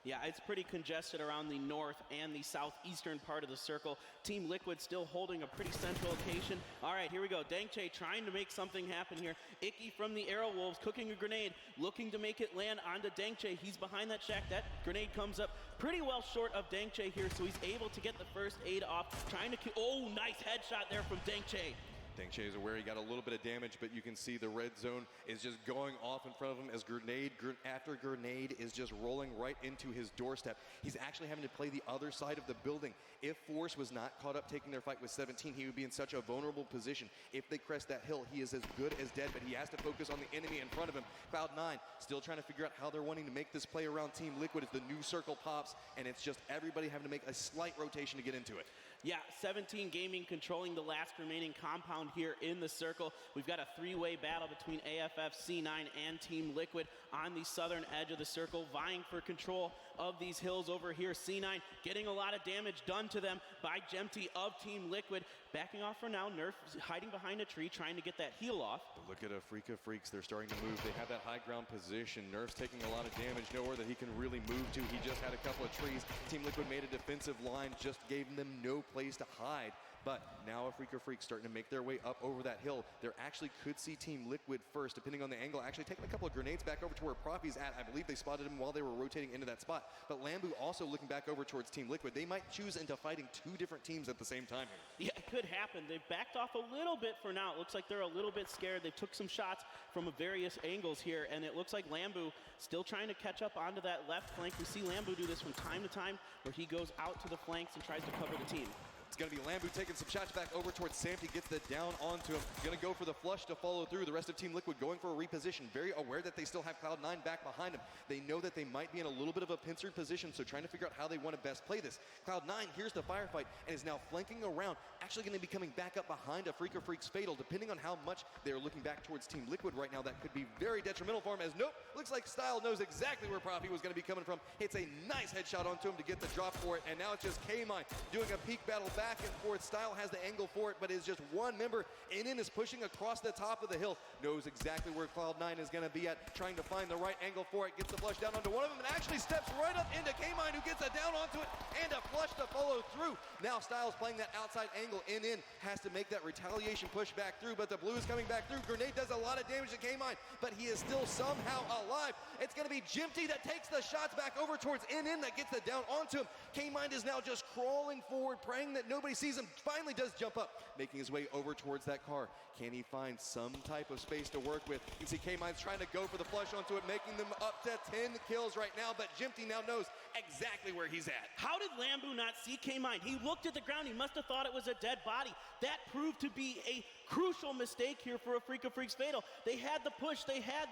A: Yeah, it's pretty congested around the north and the southeastern part of the circle. Team Liquid still holding a pretty central location. All right, here we go. Dengche trying to make something happen here. Icky from the Arrow Wolves cooking a grenade, looking to make it land onto Dengche. He's behind that shack. That grenade comes up pretty well short of Dengche here, so he's able to get the first aid off. Trying to kill. Oh, nice headshot there from Dengche.
B: Dengche is aware he got a little bit of damage, but you can see the red zone is just going off in front of him as grenade after grenade is just rolling right into his doorstep. He's actually having to play the other side of the building. If Force was not caught up taking their fight with 17, he would be in such a vulnerable position. If they crest that hill, he is as good as dead, but he has to focus on the enemy in front of him. Cloud9 still trying to figure out how they're wanting to make this play around Team Liquid as the new circle pops, and it's just everybody having to make a slight rotation to get into it.
A: Yeah, 17 Gaming controlling the last remaining compound here in the circle. We've got a three-way battle between AFF, C9, and Team Liquid on the southern edge of the circle, vying for control of these hills over here. C9 getting a lot of damage done to them by Gemty of Team Liquid. Backing off for now. Nerf hiding behind a tree, trying to get that heal off.
B: But look at Afrika Freaks. They're starting to move. They have that high ground position. Nerf's taking a lot of damage. Nowhere that he can really move to. He just had a couple of trees. Team Liquid made a defensive line, just gave them no place to hide. But now Afrika Freaks starting to make their way up over that hill. They actually could see Team Liquid first, depending on the angle. Actually taking a couple of grenades back over to where Profi's at. I believe they spotted him while they were rotating into that spot. But Lambu also looking back over towards Team Liquid. They might choose into fighting two different teams at the same time here.
A: Yeah, it could happen. They've backed off a little bit for now. It looks like they're a little bit scared. They took some shots from various angles here, and it looks like Lambu still trying to catch up onto that left flank. We see Lambu do this from time to time, where he goes out to the flanks and tries to cover the team.
B: It's going to be Lambu taking some shots back over towards Sampi, gets the down onto him. Going to go for the flush to follow through. The rest of Team Liquid going for a reposition. Very aware that they still have Cloud9 back behind them. They know that they might be in a little bit of a pincered position, so trying to figure out how they want to best play this. Cloud9 here's the firefight and is now flanking around. Actually going to be coming back up behind Afrika Freaks Fatal. Depending on how much they're looking back towards Team Liquid right now, that could be very detrimental for him as nope, looks like Style knows exactly where Profi was going to be coming from. Hits a nice headshot onto him to get the drop for it, and now it's just K-Mine doing a peak battle back and forth. Style has the angle for it, but it's just one member. NN is pushing across the top of the hill. Knows exactly where Cloud9 is going to be at, trying to find the right angle for it. Gets the flush down onto one of them and actually steps right up into K-Mine, who gets a down onto it and a flush to follow through. Now Style's playing that outside angle. NN has to make that retaliation push back through, but the blue is coming back through. Grenade does a lot of damage to K-Mine, but he is still somehow alive. It's going to be Gemty that takes the shots back over towards NN that gets the down onto him. K-Mine is now just crawling forward, praying that nobody sees him. Finally does jump up, making his way over towards that car. Can he find some type of space to work with? You can see K-Mine's trying to go for the flush onto it, making them up to 10 kills right now, but Gemty now knows exactly where he's at.
A: How did Lambu not see K-Mine? He looked at the ground. He must have thought it was a dead body. That proved to be a crucial mistake here for Afrika Freaks Fatal. They had the push. They had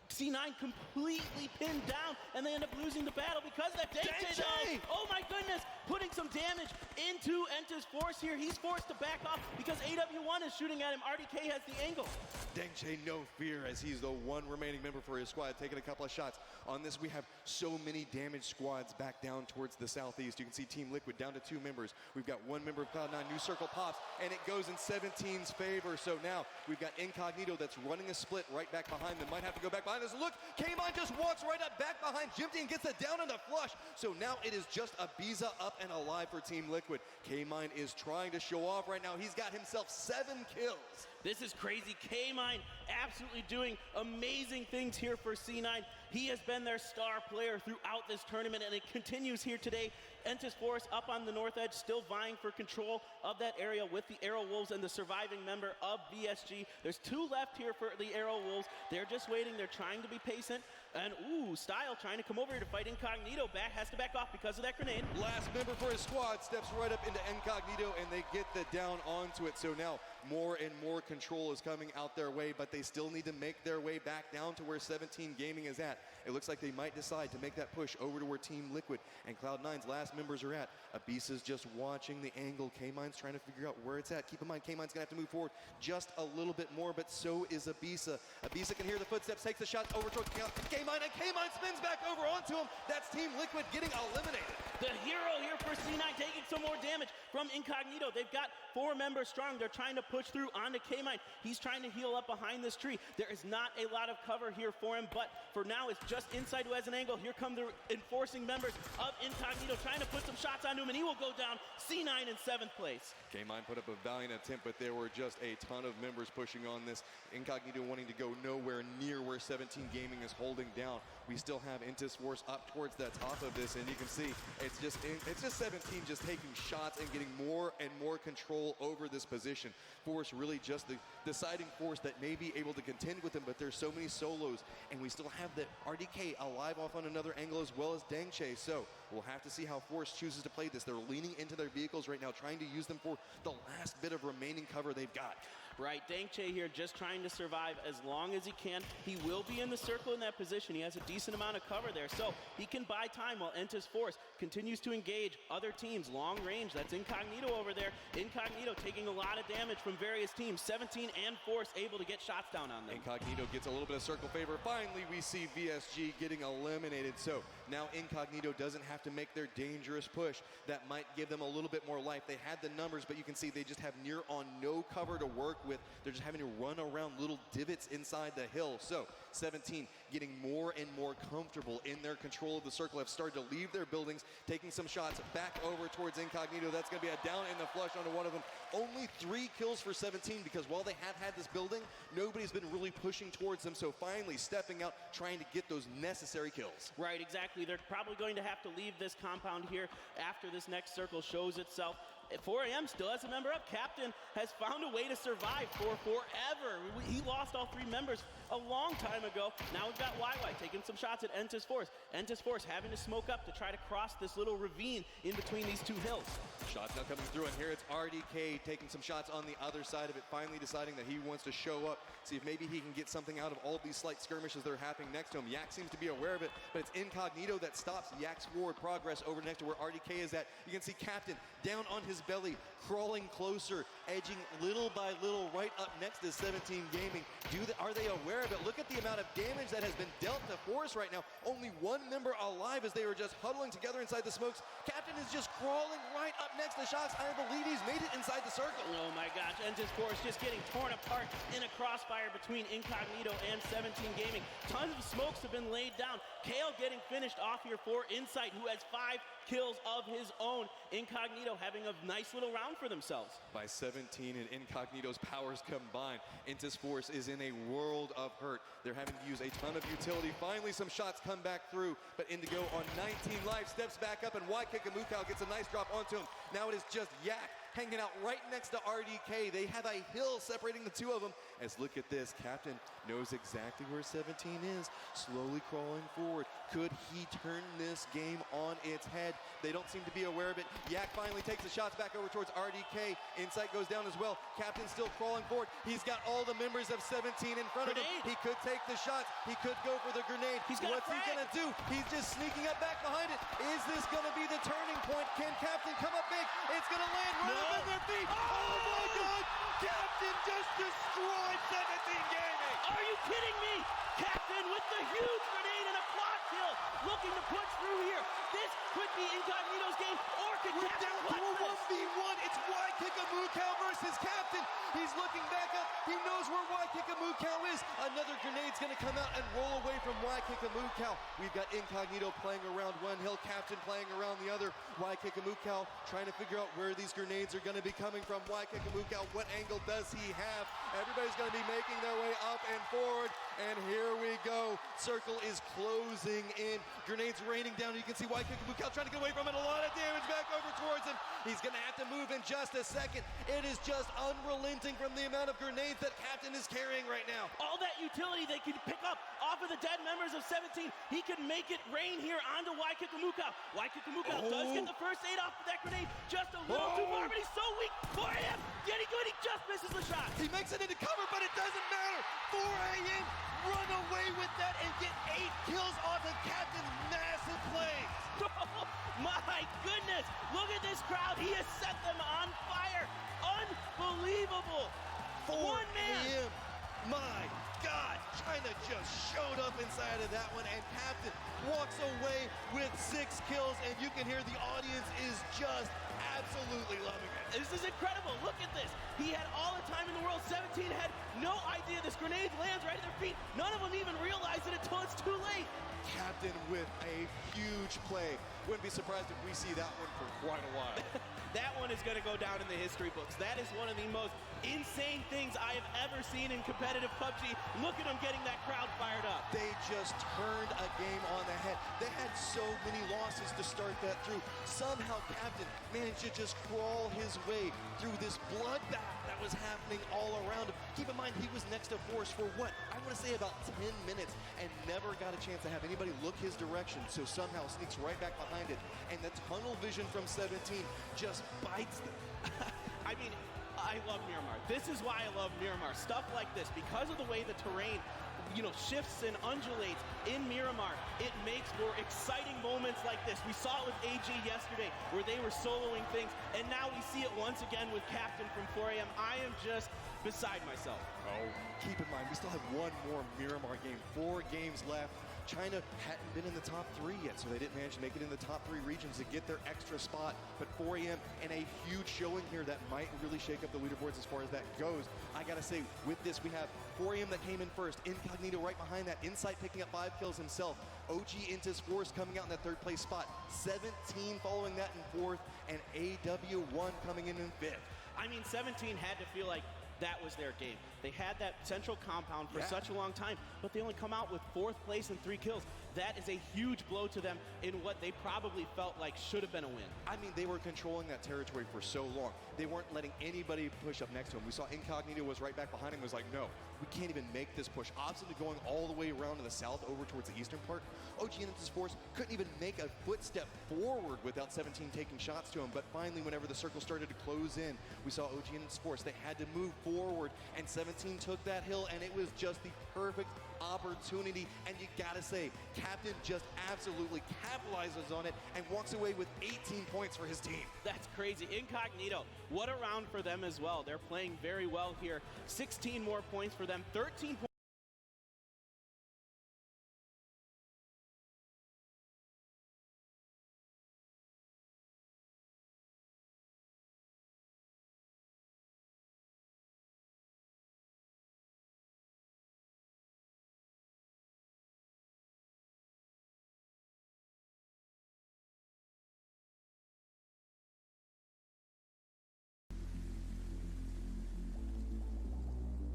A: C9 completely pinned down, and they end up losing the battle because of that Dengche. Oh my goodness, putting some damage into Enter's Force here. He's forced to back off because AW1 is shooting at him. RDK has the angle.
B: Dengche no fear as he's the one remaining member for his squad, taking a couple of shots. On this, we have so many damaged squads back down towards the southeast. You can see Team Liquid down to 2 members. We've got 1 member of Cloud9. New circle pops, and it goes in 17's favor. So now we've got Incognito that's running a split right back behind them. Might have to go back behind us. Look, K-Mine just walks right up back behind Gemty and gets it down in the flush. So now it is just Ibiza up and alive for Team Liquid. K-Mine is trying to show off right now. He's got himself 7 kills.
A: This is crazy. K-Mine absolutely doing amazing things here for C9. He has been their star player throughout this tournament, and it continues here today. TenCET up on the north edge, still vying for control of that area with the Arrow Wolves and the surviving member of VSG. There's 2 left here for the Arrow Wolves. They're just waiting. They're trying to be patient. And, ooh, Style trying to come over here to fight Incognito. Has to back off because of that grenade.
B: Last member for his squad steps right up into Incognito, and they get the down onto it. So now more and more control is coming out their way, but they still need to make their way back down to where 17 Gaming is at. It looks like they might decide to make that push over to where Team Liquid and Cloud9's last members are at. Abisa's just watching the angle. K-Mine's trying to figure out where it's at. Keep in mind, K-Mine's going to have to move forward just a little bit more, but so is Abisa. Abisa can hear the footsteps, takes the shot over towards K-Mine, and K-Mine spins back over onto him. That's Team Liquid getting eliminated.
A: The hero here for C9 taking some more damage from Incognito. They've got 4 members strong. They're trying to push through onto K-Mine. He's trying to heal up behind this tree. There is not a lot of cover here for him, but for now it's just inside who has an angle. Here come the enforcing members of Incognito trying to put some shots onto him, and he will go down. C9 in 7th place.
B: K-Mine put up a valiant attempt, but there were just a ton of members pushing on this. Incognito wanting to go nowhere near where 17 Gaming is holding down. We still have TenCET up towards the top of this, and you can see it's just 17 just taking shots and getting more and more control over this position. Force really just the deciding force that may be able to contend with them, but there's so many solos, and we still have the RDK alive off on another angle as well as Dangche. So we'll have to see how Force chooses to play this. They're leaning into their vehicles right now, trying to use them for the last bit of remaining cover they've got.
A: Right, Dangche here just trying to survive as long as he can. He will be in the circle in that position. He has a decent amount of cover there, so he can buy time while TenCET continues to engage other teams long range. That's Incognito over there. Incognito taking a lot of damage from various teams. 17 and Force able to get shots down on them.
B: Incognito gets a little bit of circle favor. Finally, we see VSG getting eliminated. So now Incognito doesn't have to make their dangerous push. That might give them a little bit more life. They had the numbers, but you can see they just have near on no cover to work with. They're just having to run around little divots inside the hill. So 17 getting more and more comfortable in their control of the circle, have started to leave their buildings, taking some shots back over towards Incognito. That's going to be a down in the flush onto one of them. Only 3 kills for 17 because while they have had this building, nobody's been really pushing towards them. So finally stepping out, trying to get those necessary kills.
A: Right, exactly. They're probably going to have to leave this compound here after this next circle shows itself. 4AM still has a member up. Captain has found a way to survive for forever. He lost all 3 members a long time ago. Now we've got YY taking some shots at TenCET. TenCET having to smoke up to try to cross this little ravine in between these 2 hills.
B: Shots now coming through, and here it's RDK taking some shots on the other side of it, finally deciding that he wants to show up, see if maybe he can get something out of all these slight skirmishes that are happening next to him. Yak seems to be aware of it, but it's Incognito that stops Yak's forward progress over next to where RDK is at. You can see Captain down on his belly, crawling closer, edging little by little right up next to 17 Gaming. Are they aware of it? Look at the amount of damage that has been dealt to Force right now. Only 1 member alive as they were just huddling together inside the smokes. Captain is just crawling right up next to Shox. I believe he's made it inside the circle.
A: Oh my gosh, TenCET just getting torn apart in a crossfire between Incognito and 17 Gaming. Tons of smokes have been laid down. Kale getting finished off here for Insight, who has 5 kills of his own. Incognito having a nice little round for themselves.
B: By 17 and Incognito's powers combined, TenCET is in a world of hurt. They're having to use a ton of utility. Finally, some shots come back through, but Indigo on 19 life steps back up, and YKikamukau gets a nice drop onto him. Now it is just Yak hanging out right next to RDK. They have a hill separating the 2 of them. As look at this, Captain knows exactly where 17 is, slowly crawling forward. Could he turn this game on its head? They don't seem to be aware of it. Yak finally takes the shots back over towards RDK. Insight goes down as well. Captain still crawling forward. He's got all the members of 17 in front of him. He could take the shots. He could go for the grenade. What's he gonna do? He's just sneaking up back behind it. Is this gonna be the turning point? Can Captain come up big? It's gonna land right up in their feet. Oh my God! Captain just destroyed 17 Gaming.
A: Are you kidding me? Captain with the huge grenade and a quad kill, looking to push through here. This could be Incognito's game, or could
B: We're
A: Captain
B: down to
A: clutch
B: a
A: this?
B: 1v1. It's Waikika versus Captain. He's looking back up. He knows where Waikika is. Another grenade's going to come out and roll away from Waikika. We've got Incognito playing around one hill, Captain playing around the other. Waikika trying to figure out where these grenades are going to be coming from. Waikika, what angle does he have? Everybody's going to be making their way up and forward. And here we go. Circle is closing in. Grenades raining down. You can see Waikika trying to get away from it. A lot of damage back over towards him. He's going to have to move in just a second. It is just unrelenting from the amount of grenades that Captain is carrying right now.
A: All that utility they can pick up off of the dead members of 17. He can make it rain here onto Waikika Waikika does get the first aid off of that grenade. Just a little too far, but he's so weak. 4AM getting good. He just misses the shot.
B: He makes it into cover, but it doesn't matter. 4AM run away with that and get 8 kills off of Captain's massive play.
A: Oh, my goodness. Look at this crowd. He has set them on fire. Unbelievable.
B: 4 AM. My God, China just showed up inside of that one, and Captain walks away with 6 kills, and you can hear the audience is just absolutely loving it.
A: This is incredible. Look at this. He had all the time in the world. 17 had no idea this grenade lands right at their feet. None of them even realize it until it's too late.
B: Captain with a huge play. Wouldn't be surprised if we see that one for quite a while.
A: That one is going to go down in the history books. That is one of the most insane things I have ever seen in competitive PUBG. Look at them getting that crowd fired up.
B: They just turned a game on the head. They had so many losses to start that through. Somehow Captain managed to just crawl his way through this bloodbath that was happening all around him. Keep in mind, he was next to Force for what? I want to say about 10 minutes and never got a chance to have anybody look his direction, so somehow sneaks right back behind it. And the tunnel vision from 17 just bites them.
A: I mean, I love Miramar. This is why I love Miramar. Stuff like this, because of the way the terrain, shifts and undulates in Miramar, it makes for exciting moments like this. We saw it with AG yesterday, where they were soloing things, and now we see it once again with Captain from 4AM. I am just beside myself.
B: Oh, keep in mind, we still have one more Miramar game. 4 games left. China hadn't been in the top 3 yet, so they didn't manage to make it in the top 3 regions to get their extra spot. But 4AM and a huge showing here that might really shake up the leaderboards as far as that goes. I gotta say, with this, we have 4AM that came in first, Incognito right behind that, Insight picking up 5 kills himself, OG Intis Force coming out in that 3rd place spot, 17 following that in 4th, and AW1 coming in 5th.
A: I mean, 17 had to feel like that was their game. They had that central compound for such a long time, but they only come out with 4th place and 3 kills. That is a huge blow to them in what they probably felt like should have been a win.
B: I mean, they were controlling that territory for so long. They weren't letting anybody push up next to him. We saw Incognito was right back behind him, was like, no, we can't even make this push. Opposite going all the way around to the south over towards the eastern part. OG Intis Force couldn't even make a footstep forward without 17 taking shots to him. But finally, whenever the circle started to close in, we saw OG Intis Force. They had to move forward, and 17 took that hill, and it was just the perfect opportunity. And you gotta say, Captain just absolutely capitalizes on it and walks away with 18 points for his team.
A: That's crazy. Incognito, what a round for them as well. They're playing very well here. 16 more points for them, 13 points.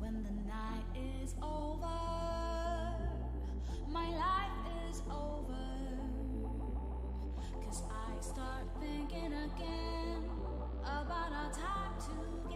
R: When the night is over, my life is over. 'Cause I start thinking again about our time together.